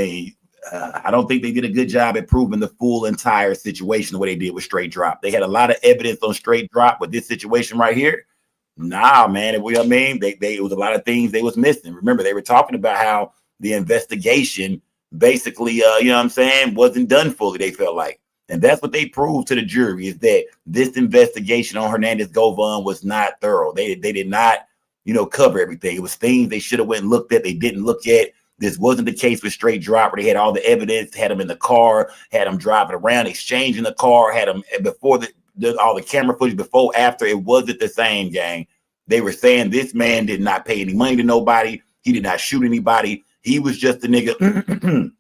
don't think they did a good job at proving the full entire situation the way they did with straight drop. They had a lot of evidence on straight drop, but this situation right here, nah, man. It was a lot of things they was missing. Remember, they were talking about how the investigation basically, wasn't done fully, they felt like. And that's what they proved to the jury, is that this investigation on Hernandez Govan was not thorough. They did not, cover everything. It was things they should have went and looked at, they didn't look at. This wasn't the case with straight drop, where they had all the evidence, had them in the car, had them driving around, exchanging the car, had them before all the camera footage before, after. It wasn't the same, gang. They were saying this man did not pay any money to nobody. He did not shoot anybody. He was just a nigga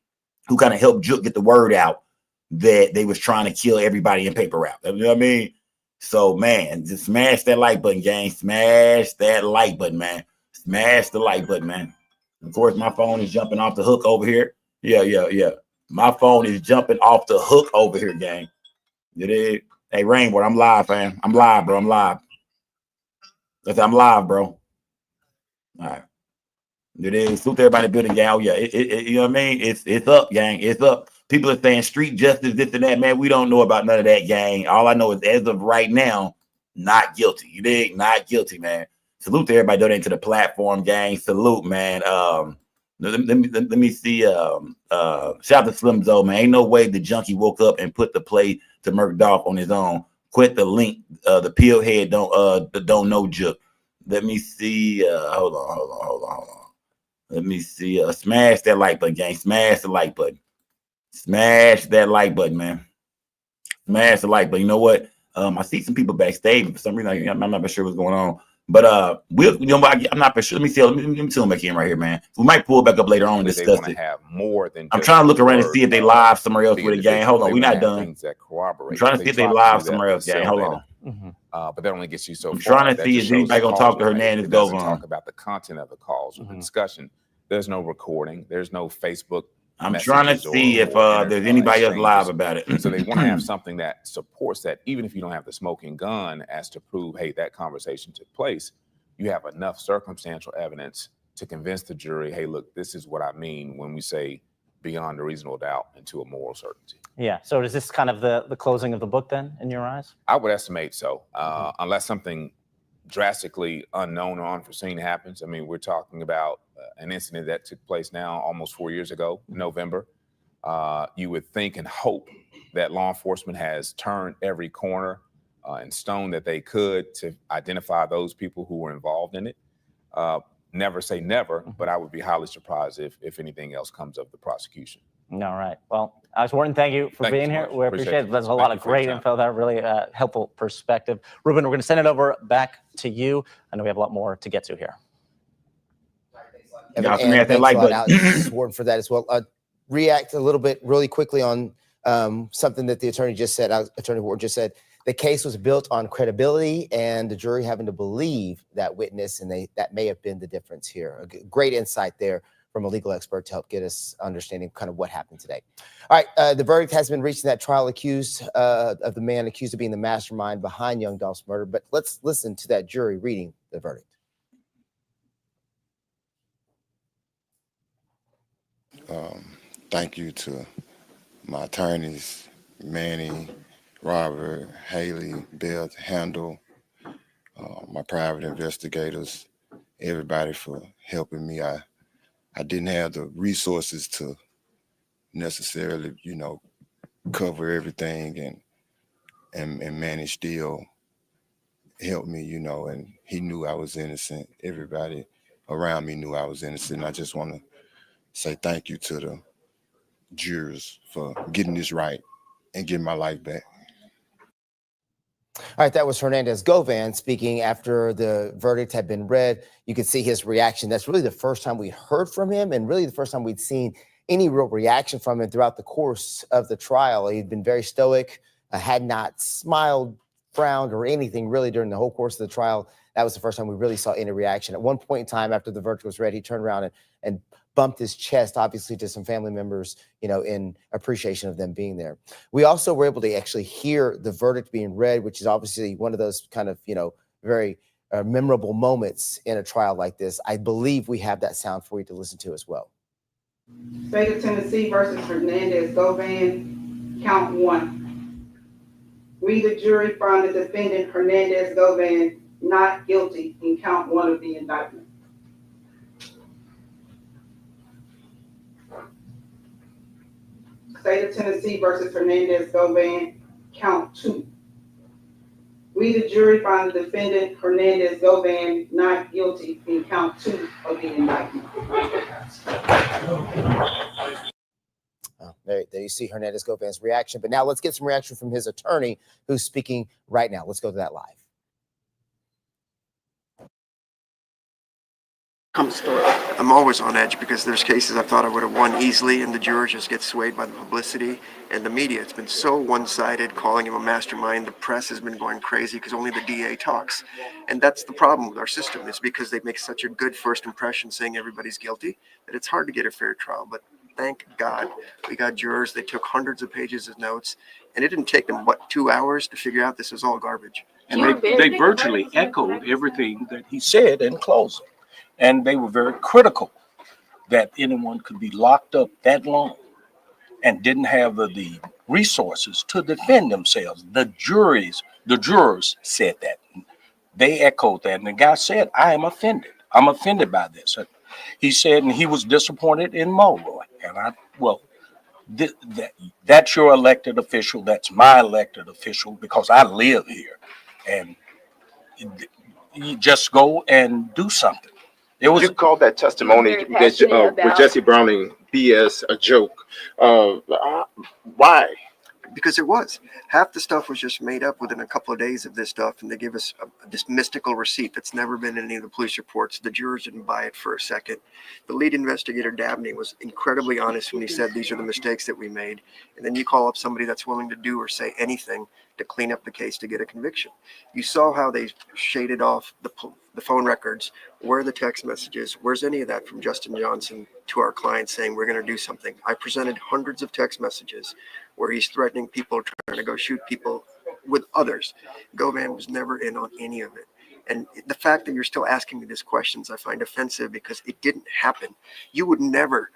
who kind of helped Juke get the word out that they was trying to kill everybody in paper route. You know what I mean? So, man, just smash that like button, gang. Smash that like button, man. Smash the like button, man. Of course, my phone is jumping off the hook over here. Yeah. My phone is jumping off the hook over here, gang. You dig? Hey, Rainbow, I'm live, fam. I'm live, bro. I'm live. I'm live, bro. All right. It is. Salute everybody in the building, gang. Oh, yeah. You know what I mean? It's up, gang. It's up. People are saying street justice, this and that, man. We don't know about none of that, gang. All I know is, as of right now, not guilty. You dig? Not guilty, man. Salute to everybody donating to the platform, gang. Salute, man. Let me see. Shout out to Slim Zo, man. Ain't no way the junkie woke up and put the play to Murk Dolph on his own. Quit the link. The peel head don't know Juke. Let me see. Hold on. Let me see. Smash that like button, gang. Smash the like button. Smash that like button, man. Smash the like button. You know what? I see some people backstage. For some reason, I'm not sure what's going on. But we'll, I'm not for sure. Let me see. Let me see him back in right here, man. We might pull back up later on and They discuss want to it. have more than. I'm Just trying to look around and word see if they of live somewhere else the with a gang. individual. Hold on, They we're wanna not have done. things that corroborate. I'm trying to They see if they try to live do that somewhere with else, gang. cell Hold data. on. But that only gets you so I'm far. trying to That see just if shows anybody the gonna calls talk to were made. Hernandez It doesn't Govan. talk about the content of the calls or the discussion. There's no recording. There's no Facebook. I'm trying to Messages see if there's internet anybody else live exchanges. about it. So they want to have something that supports that, even if you don't have the smoking gun as to prove, hey, that conversation took place. You have enough circumstantial evidence to convince the jury, hey, look, this is what I mean when we say beyond a reasonable doubt and to a moral certainty. Yeah. So is this kind of the closing of the book then, in your eyes? I would estimate so, unless something drastically unknown or unforeseen happens. I mean, we're talking about an incident that took place now almost 4 years ago, November. You would think and hope that law enforcement has turned every corner and stone that they could to identify those people who were involved in it. Never say never, but I would be highly surprised if anything else comes of the prosecution. All right. Well, Alex Wharton, thank you for being here. We appreciate it. There's a lot of great info there, really helpful perspective. Ruben, we're going to send it over back to you. I know we have a lot more to get to here. And thanks a lot, Alex Wharton, for that as well. React a little bit really quickly on something that the attorney just said. Attorney Wharton just said the case was built on credibility and the jury having to believe that witness, and that may have been the difference here. A great insight there from a legal expert to help get us understanding kind of what happened today. All right, the verdict has been reached in that trial accused of the man accused of being the mastermind behind Young Dolph's murder. But let's listen to that jury reading the verdict. Thank you to my attorneys, Manny, Robert, Haley, Beth, Handel, my private investigators, everybody for helping me. I didn't have the resources to necessarily, cover everything, and Manny still helped me, and he knew I was innocent. Everybody around me knew I was innocent. I just want to say thank you to the jurors for getting this right and getting my life back. All right, that was Hernandez Govan speaking after the verdict had been read. You could see his reaction. That's really the first time we heard from him, and really the first time we'd seen any real reaction from him throughout the course of the trial. He'd been very stoic, had not smiled, frowned, or anything really during the whole course of the trial. That was the first time we really saw any reaction. At one point in time, after the verdict was read, he turned around and bumped his chest, obviously, to some family members, in appreciation of them being there. We also were able to actually hear the verdict being read, which is obviously one of those kind of, very memorable moments in a trial like this. I believe we have that sound for you to listen to as well. State of Tennessee versus Hernandez Govan, count 1. We, the jury, found the defendant Hernandez Govan not guilty in count 1 of the indictment. State of Tennessee versus Hernandez Govan, count 2. We, the jury, found the defendant Hernandez Govan not guilty in count 2 of the indictment. There you see Hernandez Govan's reaction. But now let's get some reaction from his attorney, who's speaking right now. Let's go to that live. I'm always on edge because there's cases I thought I would have won easily, and the jurors just get swayed by the publicity and the media. It's been so one-sided, calling him a mastermind. The press has been going crazy because only the DA talks. And that's the problem with our system, is because they make such a good first impression saying everybody's guilty that it's hard to get a fair trial. But thank God we got jurors. They took hundreds of pages of notes, and it didn't take them, 2 hours to figure out this was all garbage. And they virtually echoed everything that he said in closing. And they were very critical that anyone could be locked up that long and didn't have the resources to defend themselves. The jurors said that. They echoed that. And the guy said, I am offended. I'm offended by this. He said, and he was disappointed in Mulroy. And that's your elected official. That's my elected official because I live here. And you just go and do something. You called that testimony with Jesse Browning BS a joke. Why? because it was. Half the stuff was just made up within a couple of days of this stuff, and they gave us this mystical receipt that's never been in any of the police reports. The jurors didn't buy it for a second. The lead investigator, Dabney, was incredibly honest when he said these are the mistakes that we made. And then you call up somebody that's willing to do or say anything to clean up the case to get a conviction. You saw how they shaded off the phone records. Where are the text messages? Where's any of that from Justin Johnson to our client saying we're going to do something? I presented hundreds of text messages where he's threatening people, trying to go shoot people with others. Govan was never in on any of it. And the fact that you're still asking me these questions, I find offensive because it didn't happen. You would never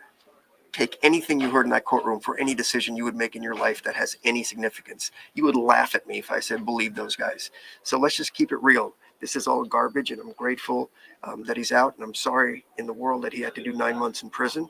take anything you heard in that courtroom for any decision you would make in your life that has any significance. You would laugh at me if I said, believe those guys. So let's just keep it real. This is all garbage, and I'm grateful that he's out, and I'm sorry in the world that he had to do 9 months in prison.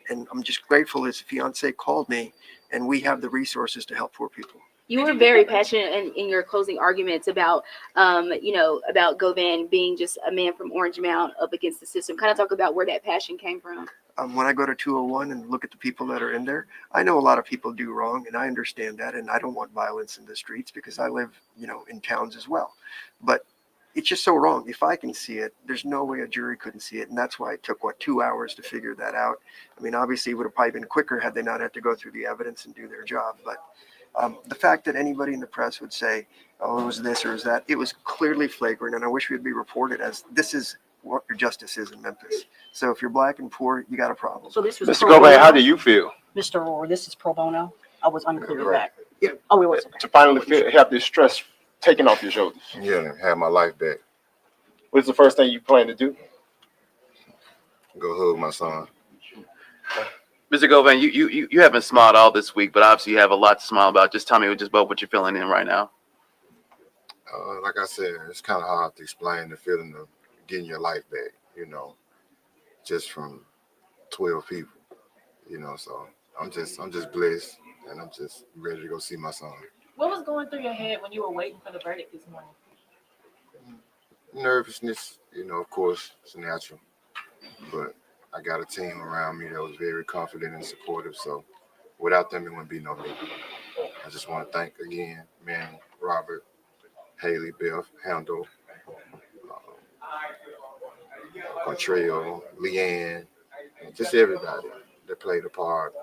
And I'm just grateful his fiance called me, and we have the resources to help poor people. You were very passionate in your closing arguments about, about Govan being just a man from Orange Mound up against the system. Kind of talk about where that passion came from. When I go to 201 and look at the people that are in there, I know a lot of people do wrong, and I understand that, and I don't want violence in the streets because I live, in towns as well. But it's just so wrong. If I can see it, there's no way a jury couldn't see it, and that's why it took, 2 hours to figure that out. I mean, obviously, it would have probably been quicker had they not had to go through the evidence and do their job, but the fact that anybody in the press would say, oh, it was this or it was that, it was clearly flagrant, and I wish we'd be reported as this is what your justice is in Memphis. So if you're black and poor, you got a problem. So this was Mr. Govan, how do you feel? Mr. Rohr, this is pro bono. I was unclear with Right. that. Yeah. Oh, it was. Okay. To finally have this stress taken off your shoulders. Yeah, have my life back. What's the first thing you plan to do? Go hug my son. Mr. Govan, you haven't smiled all this week, but obviously you have a lot to smile about. Just tell me just about what you're feeling in right now. Like I said, it's kind of hard to explain the feeling of getting your life back, just from 12 people, so I'm just blessed, and I'm just ready to go see my son. What was going through your head when you were waiting for the verdict this morning? Nervousness, of course, it's natural, but I got a team around me that was very confident and supportive, so without them, it wouldn't be no me. I just want to thank again, Manny, Robert, Haley, Beth, Handel, Contrell, Leanne, and just everybody that played a part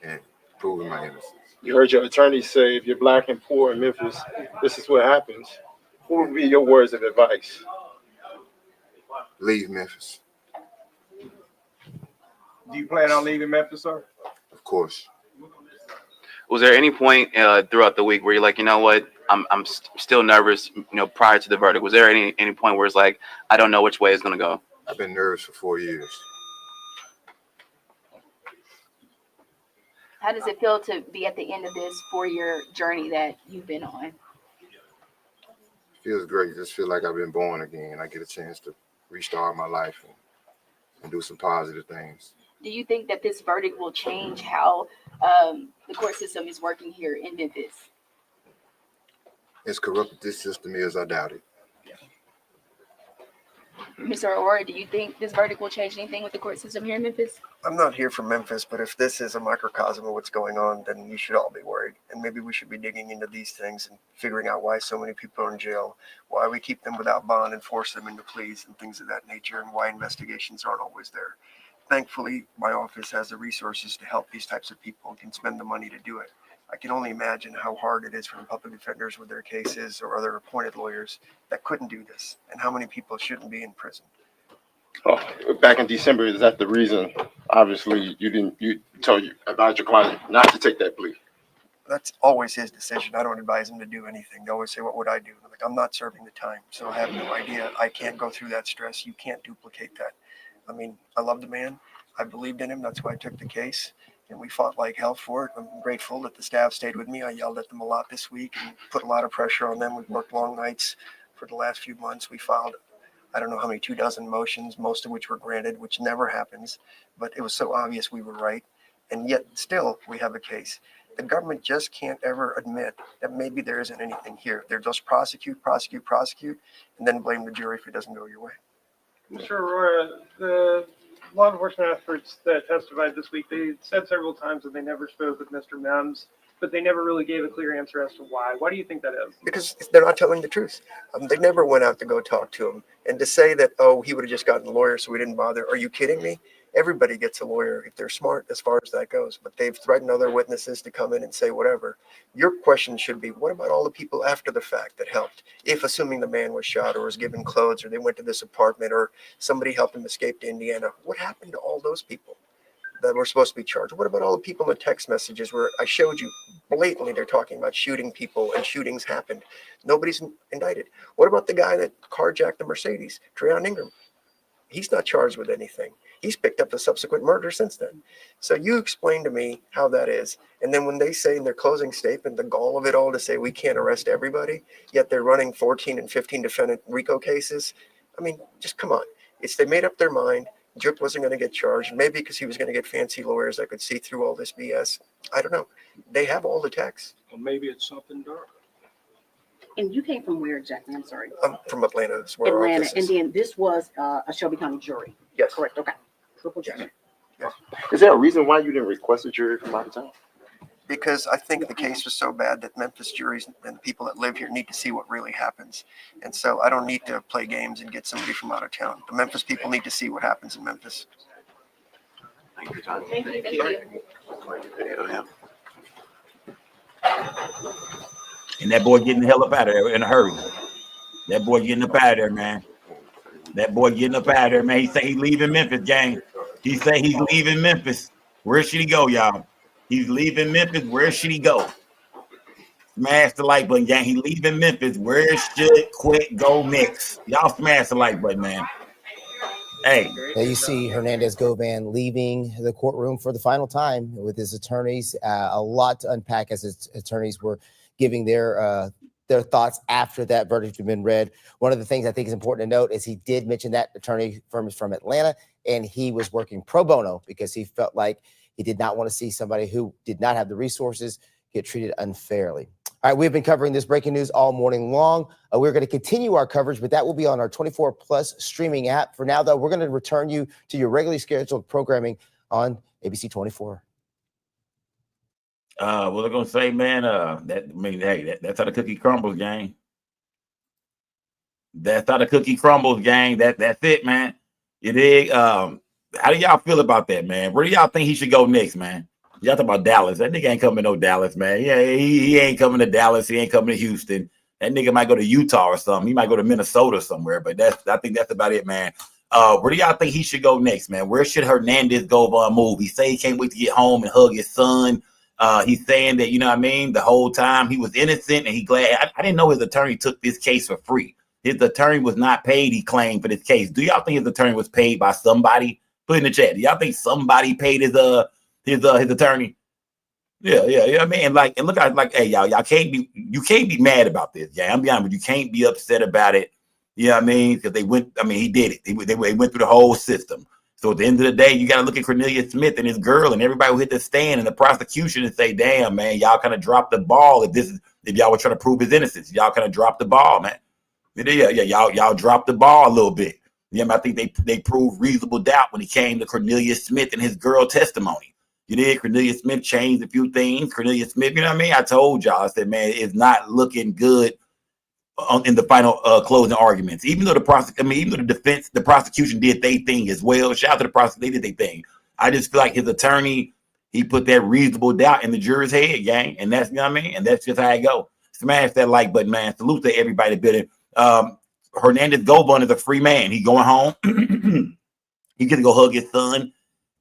in proving my innocence. You heard your attorney say if you're black and poor in Memphis, this is what happens. What would be your words of advice? Leave Memphis. Do you plan on leaving Memphis, sir? Of course. Was there any point throughout the week where you're like, you know what, I'm still nervous, prior to the verdict? Was there any point where it's like, I don't know which way it's going to go? I've been nervous for 4 years. How does it feel to be at the end of this 4-year journey that you've been on? Feels great. Just feel like I've been born again. I get a chance to restart my life and do some positive things. Do you think that this verdict will change how the court system is working here in Memphis? As corrupt as this system is, I doubt it. Mr. Aurora, do you think this verdict will change anything with the court system here in Memphis? I'm not here from Memphis, but if this is a microcosm of what's going on, then you should all be worried. And maybe we should be digging into these things and figuring out why so many people are in jail, why we keep them without bond and force them into pleas and things of that nature, and why investigations aren't always there. Thankfully, my office has the resources to help these types of people and can spend the money to do it. I can only imagine how hard it is for the public defenders with their cases or other appointed lawyers that couldn't do this, and how many people shouldn't be in prison. Oh, back in December, is that the reason? Obviously, you advised your client not to take that plea. That's always his decision. I don't advise him to do anything. They always say, what would I do? I'm like, I'm not serving the time, so I have no idea. I can't go through that stress. You can't duplicate that. I mean, I love the man. I believed in him. That's why I took the case. And we fought like hell for it. I'm grateful that the staff stayed with me. I yelled at them a lot this week and put a lot of pressure on them. We've worked long nights for the last few months. We filed, I don't know how many, 24 motions, most of which were granted, which never happens. But it was so obvious we were right. And yet still we have a case. The government just can't ever admit that maybe there isn't anything here. They're just prosecute, and then blame the jury if it doesn't go your way. Mr. Aurora, the law enforcement experts that testified this week, they said several times that they never spoke with Mr. Mims, but they never really gave a clear answer as to why. Why do you think that is? Because they're not telling the truth. They never went out to go talk to him. And to say that, oh, he would have just gotten a lawyer so we didn't bother. Are you kidding me? Everybody gets a lawyer if they're smart as far as that goes. But they've threatened other witnesses to come in and say whatever. Your question should be, what about all the people after the fact that helped? If assuming the man was shot or was given clothes or they went to this apartment or somebody helped him escape to Indiana, what happened to all those people that were supposed to be charged? What about all the people in the text messages where I showed you blatantly they're talking about shooting people and shootings happened? Nobody's indicted. What about the guy that carjacked the Mercedes, Treon Ingram? He's not charged with anything. He's picked up the subsequent murder since then. So you explain to me how that is. And then when they say in their closing statement, the gall of it all to say we can't arrest everybody, yet they're running 14 and 15 defendant RICO cases. I mean, just come on. It's they made up their mind. Juk wasn't going to get charged, maybe because he was going to get fancy lawyers that could see through all this BS. I don't know. They have all the texts. Or maybe it's something dark. And you came from where exactly? I'm sorry. I'm from Atlanta. That's where our Atlanta. office And is. then this was a Shelby County jury. Yes. Correct. Okay. Triple jury. Is there a reason why you didn't request a jury from out of town? Because I think the case was so bad that Memphis juries and the people that live here need to see what really happens. And so I don't need to play games and get somebody from out of town. The Memphis people need to see what happens in Memphis. Thank you, John. Thank you. And that boy getting the hell up out of there in a hurry. That boy getting up out of there, man. That boy getting up out of there, man. He say he's leaving Memphis, gang. He say he's leaving Memphis. Where should he go, y'all? He's leaving Memphis. Where should he go? Smash the like button, gang. He leaving Memphis. Where should Quick go next? Y'all smash the like button, man. Hey. Now you see Hernandez Govan leaving the courtroom for the final time with his attorneys. A lot to unpack as his attorneys were giving their thoughts after that verdict had been read. One of the things I think is important to note is he did mention that attorney firm is from Atlanta, and he was working pro bono because he felt like he did not want to see somebody who did not have the resources get treated unfairly. All right, we've been covering this breaking news all morning long. We're going to continue our coverage, but that will be on our 24 Plus streaming app. For now, though, we're going to return you to your regularly scheduled programming on ABC 24. What I'm gonna say, man. That's how the cookie crumbles, gang. That's how the cookie crumbles, gang. That's it, man. You dig? How do y'all feel about that, man? Where do y'all think he should go next, man? Y'all talking about Dallas? That nigga ain't coming to no Dallas, man. Yeah, he ain't coming to Dallas. He ain't coming to Houston. That nigga might go to Utah or something. He might go to Minnesota somewhere. But I think that's about it, man. Where do y'all think he should go next, man? Where should Hernandez Govan move? He say he can't wait to get home and hug his son. He's saying that, you know what I mean, the whole time he was innocent and he glad. I didn't know his attorney took this case for free. His attorney was not paid, he claimed, for this case. Do y'all think his attorney was paid by somebody? Put in the chat. Do y'all think somebody paid his attorney? Yeah. I mean, and look at like, hey, y'all can't be mad about this. Yeah, I'm be honest with you. You can't be upset about it. You know what I mean? Because he did it. They went through the whole system. So at the end of the day, you got to look at Cornelius Smith and his girl and everybody who hit the stand and the prosecution and say, damn, man, y'all kind of dropped the ball. If y'all were trying to prove his innocence, y'all kind of dropped the ball, man. Yeah, y'all dropped the ball a little bit. Yeah, I think they proved reasonable doubt when it came to Cornelius Smith and his girl testimony. You did. Cornelius Smith changed a few things. Cornelius Smith, you know what I mean? I told y'all, I said, man, it's not looking good in the final closing arguments. Even though the prosecution did their thing as well. Shout out to the prosecution, they did their thing. I just feel like his attorney, he put that reasonable doubt in the juror's head, gang. And that's, you know what I mean? And that's just how it go. Smash that like button, man. Salute to everybody that did it. Hernandez Govan is a free man. He going home. He gets to go hug his son.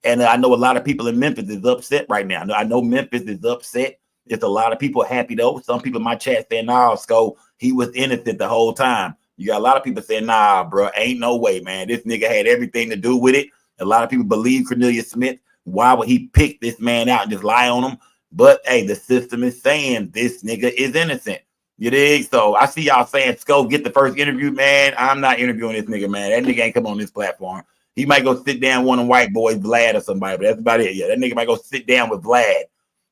And I know a lot of people in Memphis is upset right now. I know Memphis is upset. There's a lot of people happy, though. Some people in my chat saying, nah, Sco, he was innocent the whole time. You got a lot of people saying, nah, bro, ain't no way, man. This nigga had everything to do with it. A lot of people believe Cornelius Smith. Why would he pick this man out and just lie on him? But, hey, the system is saying this nigga is innocent. You dig? So I see y'all saying, Sco, get the first interview, man. I'm not interviewing this nigga, man. That nigga ain't come on this platform. He might go sit down with one of the white boys, Vlad or somebody, but that's about it. Yeah, that nigga might go sit down with Vlad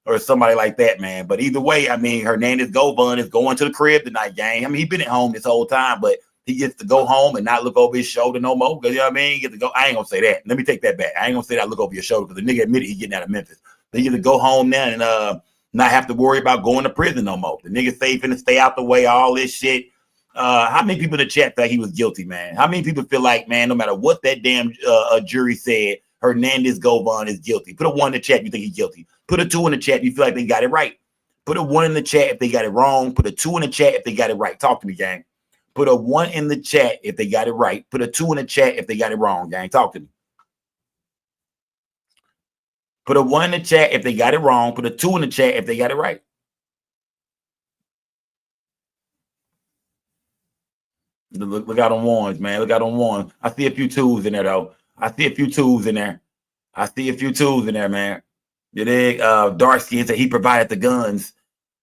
or somebody like that, man. But either way, I mean, Hernandez Govan is going to the crib tonight, gang. I mean, he's been at home this whole time, but he gets to go home and not look over his shoulder no more. Because you know what I mean? He gets to go. I ain't gonna say that. Let me take that back. I ain't gonna say that look over your shoulder because the nigga admitted he getting out of Memphis. But he gets to go home now and not have to worry about going to prison no more. The nigga safe and stay out the way, all this shit. How many people in the chat thought he was guilty, man? How many people feel like, man, no matter what that damn jury said, Hernandez Govan is guilty? Put a 1 in the chat if you think he's guilty. Put a 2 in the chat if you feel like they got it right. Put a 1 in the chat if they got it wrong. Put a 2 in the chat if they got it right. Talk to me, gang. Put a 1 in the chat if they got it right. Put a 2 in the chat if they got it wrong, gang. Talk to me. Put a 1 in the chat if they got it wrong. Put a 2 in the chat if they got it right. Look out on ones, man. Look out on ones. I see a few 2s in there, though. I see a few 2s in there. I see a few 2s in there, man. You dig? Darkskin said he provided the guns.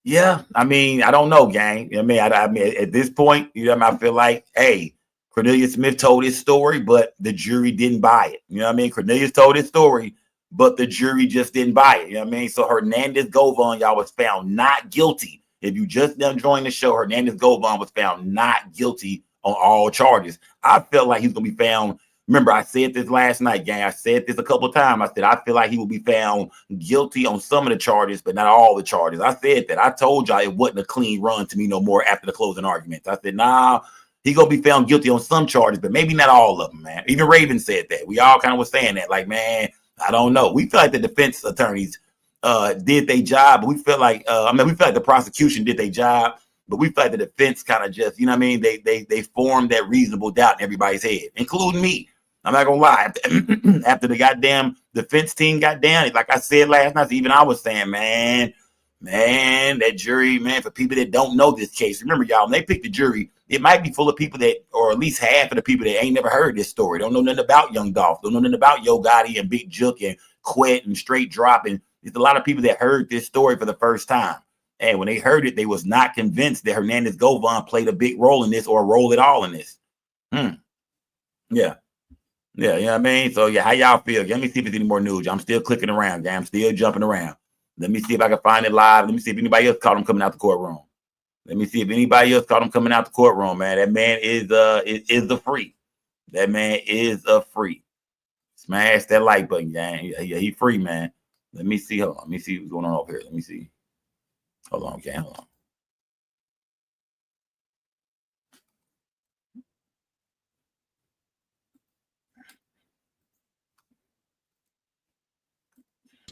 Yeah, I mean, I don't know, gang. You know what I mean, at this point, you know what I mean, I feel like, hey, Cornelius Smith told his story, but the jury didn't buy it. You know what I mean? Cornelius told his story, but the jury just didn't buy it. You know what I mean? So Hernandez Govan, y'all, was found not guilty. If you just now joined the show, Hernandez Govan was found not guilty on all charges. I felt like he's going to be found. Remember, I said this last night, gang. I said this a couple of times. I said, I feel like he will be found guilty on some of the charges, but not all the charges. I said that. I told y'all it wasn't a clean run to me no more after the closing arguments. I said, nah, he going to be found guilty on some charges, but maybe not all of them, man. Even Raven said that. We all kind of was saying that. Like, man, I don't know. We feel like the defense attorneys did their job, but we feel like, we feel like the prosecution did their job. But we feel like the defense kind of just, you know what I mean? They formed that reasonable doubt in everybody's head, including me. I'm not gonna lie. After the goddamn defense team got down, like I said last night, even I was saying, man, that jury, man, for people that don't know this case, remember, y'all, when they pick the jury, it might be full of people that, or at least half of the people that ain't never heard this story, don't know nothing about Young Dolph, don't know nothing about Yo Gotti and Big Jook and Quet and Straight Drop, and there's a lot of people that heard this story for the first time. And when they heard it, they was not convinced that Hernandez Govan played a big role in this or a role at all in this. Yeah. Yeah, you know what I mean? So, yeah, how y'all feel? Let me see if there's any more news. I'm still clicking around, gang. I'm still jumping around. Let me see if I can find it live. Let me see if anybody else caught him coming out the courtroom. Let me see if anybody else caught him coming out the courtroom, man. That man is a free. That man is a free. Smash that like button, gang. Yeah, he free, man. Let me see. Hold on. Let me see what's going on over here. Let me see. Hold on, gang. Hold on.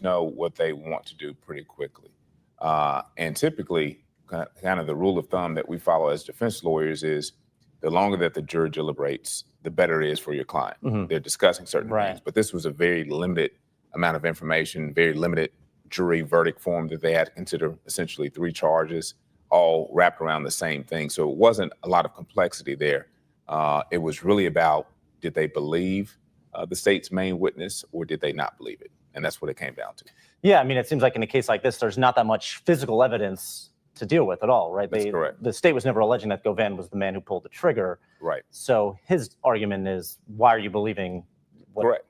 Know what they want to do pretty quickly. And typically, kind of the rule of thumb that we follow as defense lawyers is the longer that the jury deliberates, the better it is for your client. Mhm. They're discussing certain Right. things, but this was a very limited amount of information, very limited jury verdict form that they had to consider essentially 3 charges, all wrapped around the same thing. So it wasn't a lot of complexity there. It was really about, did they believe the state's main witness or did they not believe it? And that's what it came down to. Yeah, I mean, it seems like in a case like this, there's not that much physical evidence to deal with at all, right? That's correct. The state was never alleging that Govan was the man who pulled the trigger. Right. So his argument is, why are you believing what? Correct.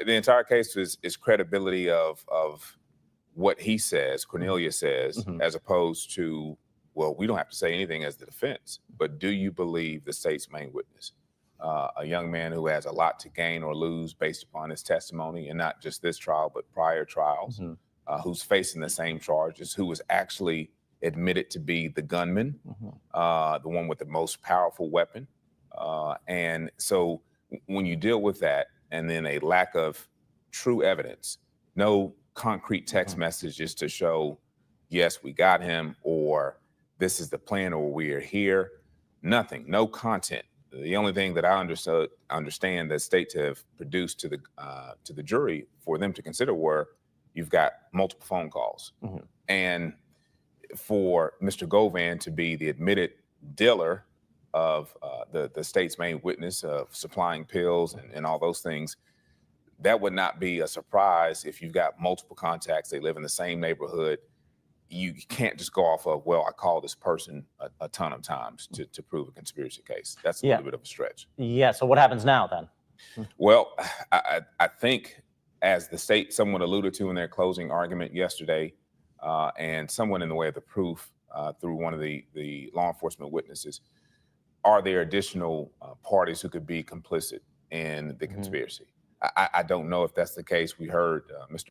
The entire case is credibility of what he says, Cornelius says, as opposed to, well, we don't have to say anything as the defense, but do you believe the state's main witness? A young man who has a lot to gain or lose based upon his testimony, and not just this trial, but prior trials, who's facing the same charges, who was actually admitted to be the gunman, the one with the most powerful weapon. And so when you deal with that, and then a lack of true evidence, no concrete text messages to show, yes, we got him, or this is the plan, or we're here, nothing, no content. The only thing that I understand that state to have produced to the jury for them to consider were, you've got multiple phone calls. And for Mr. Govan to be the admitted dealer of the state's main witness of supplying pills and all those things, that would not be a surprise if you've got multiple contacts, they live in the same neighborhood. You can't just go off of, well, I called this person a ton of times to prove a conspiracy case. That's a little bit of a stretch. Yeah, so what happens now then? Well, I think, as the state someone alluded to in their closing argument yesterday, and someone in the way of the proof through one of the law enforcement witnesses, are there additional parties who could be complicit in the conspiracy? I don't know if that's the case. We heard Mr.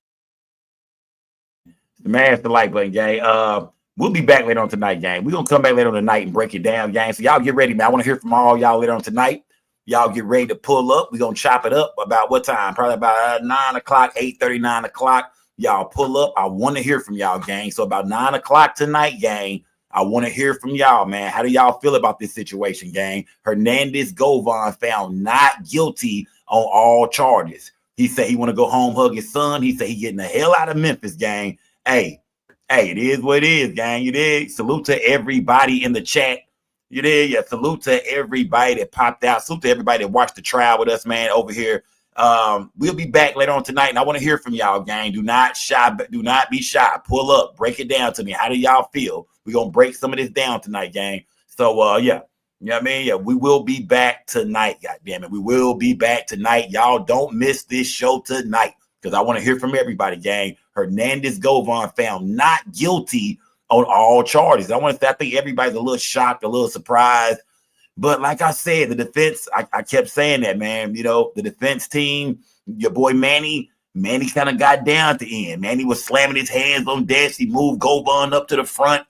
Smash the like button, gang. We'll be back later on tonight, gang. We're going to come back later on tonight and break it down, gang. So y'all get ready, man. I want to hear from all y'all later on tonight. Y'all get ready to pull up. We're going to chop it up about what time? Probably about 9 o'clock, 8:30, 9 o'clock. Y'all pull up. I want to hear from y'all, gang. So about 9 o'clock tonight, gang, I want to hear from y'all, man. How do y'all feel about this situation, gang? Hernandez Govan found not guilty on all charges. He said he want to go home, hug his son. He said he getting the hell out of Memphis, gang. Hey, it is what it is, gang. You did. Salute to everybody in the chat. You did. Yeah, salute to everybody that popped out. Salute to everybody that watched the trial with us, man, over here. We'll be back later on tonight, and I want to hear from y'all, gang. Do not be shy. Pull up. Break it down to me. How do y'all feel? We're going to break some of this down tonight, gang. So, yeah. You know what I mean? Yeah, we will be back tonight, goddammit. We will be back tonight. Y'all don't miss this show tonight because I want to hear from everybody, gang. Hernandez Govan found not guilty on all charges. I think everybody's a little shocked, a little surprised. But like I said, the defense, I kept saying that, man. You know, the defense team, your boy Manny kind of got down at the end. Manny was slamming his hands on desks. He moved Govan up to the front.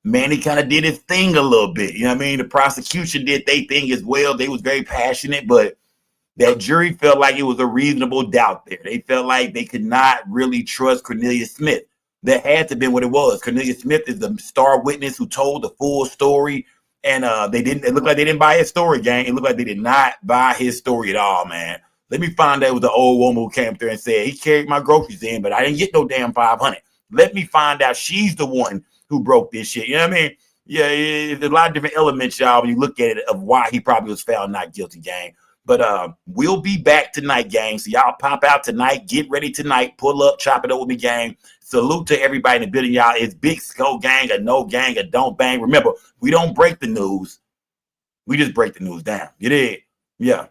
Manny kind of did his thing a little bit. You know what I mean? The prosecution did their thing as well. They was very passionate, but that jury felt like it was a reasonable doubt there. They felt like they could not really trust Cornelius Smith. That had to be what it was. Cornelius Smith is the star witness who told the full story, and it looked like they didn't buy his story, gang. It looked like they did not buy his story at all, man. Let me find out it was the old woman who came through and said, he carried my groceries in, but I didn't get no damn 500. Let me find out she's the one who broke this shit. You know what I mean? Yeah, there's a lot of different elements, y'all, when you look at it, of why he probably was found not guilty, gang. But we'll be back tonight, gang. So y'all pop out tonight. Get ready tonight. Pull up, chop it up with me, gang. Salute to everybody in the building, y'all. It's Big Skull Gang, a no gang, a don't bang. Remember, we don't break the news. We just break the news down. You did? Yeah.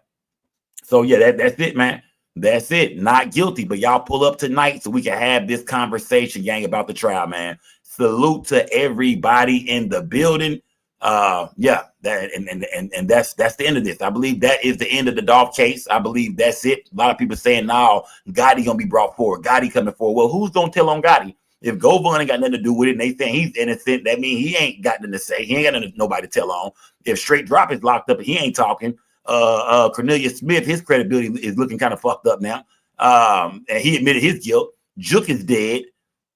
So, yeah, that's it, man. That's it. Not guilty. But y'all pull up tonight so we can have this conversation, gang, about the trial, man. Salute to everybody in the building. Yeah, that and that's the end of this. I believe that is the end of the Dolph case. I believe that's it. A lot of people saying now Gotti gonna be brought forward. Gotti coming forward. Well, who's gonna tell on Gotti? If Govan ain't got nothing to do with it and they saying he's innocent, that means he ain't got nothing to say. He ain't got nobody to tell on. If Straight Drop is locked up and he ain't talking, Cornelius Smith, his credibility is looking kind of fucked up now. And he admitted his guilt. Juke is dead.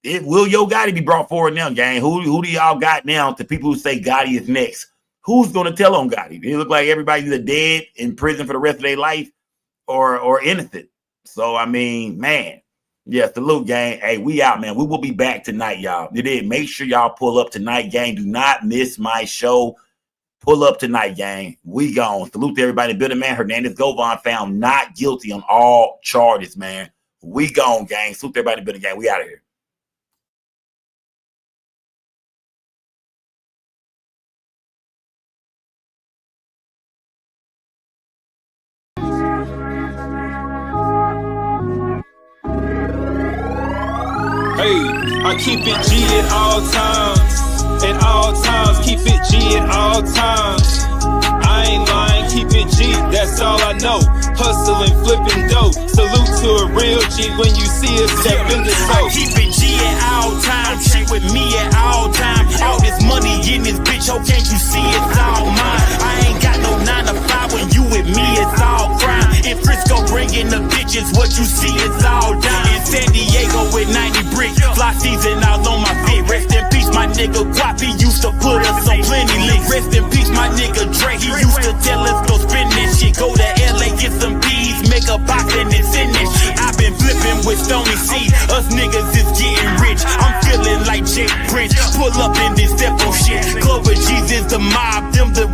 Will Yo Gotti be brought forward now, gang? Who do y'all got now to people who say Gotti is next? Who's going to tell on Gotti? It look like everybody's either dead, in prison for the rest of their life, or innocent. So, I mean, man. Yeah, salute, gang. Hey, we out, man. We will be back tonight, y'all. You did. Make sure y'all pull up tonight, gang. Do not miss my show. Pull up tonight, gang. We gone. Salute to everybody in the building, man. Hernandez Govan found not guilty on all charges, man. We gone, gang. Salute to everybody in the building, gang. We out of here. Hey, I keep it G at all times. At all times, keep it G at all times. I ain't lying, keep it G, that's all I know. Hustling, flipping dope. Salute to a real G when you see us step in the I keep it G at all times. Shit with me at all times. All this money in this bitch, oh, can't you see it's all mine? I ain't got no 9 to 5 when you with me, it's all crime. In Frisco, bringing the bitches, what you see is all dime. In San Diego with 90 bricks, fly season all on my feet. Rest in peace, my nigga Guap, he used to put us on plenty licks. Rest in peace, my nigga Dre, he used to tell us go spin this shit. Go to LA, get some bees, make a box and then send this shit. I've been flipping with Stony C, us niggas is getting rich. I'm feeling like Jake Prince, pull up in this step on shit. Clover G's is the mob, them the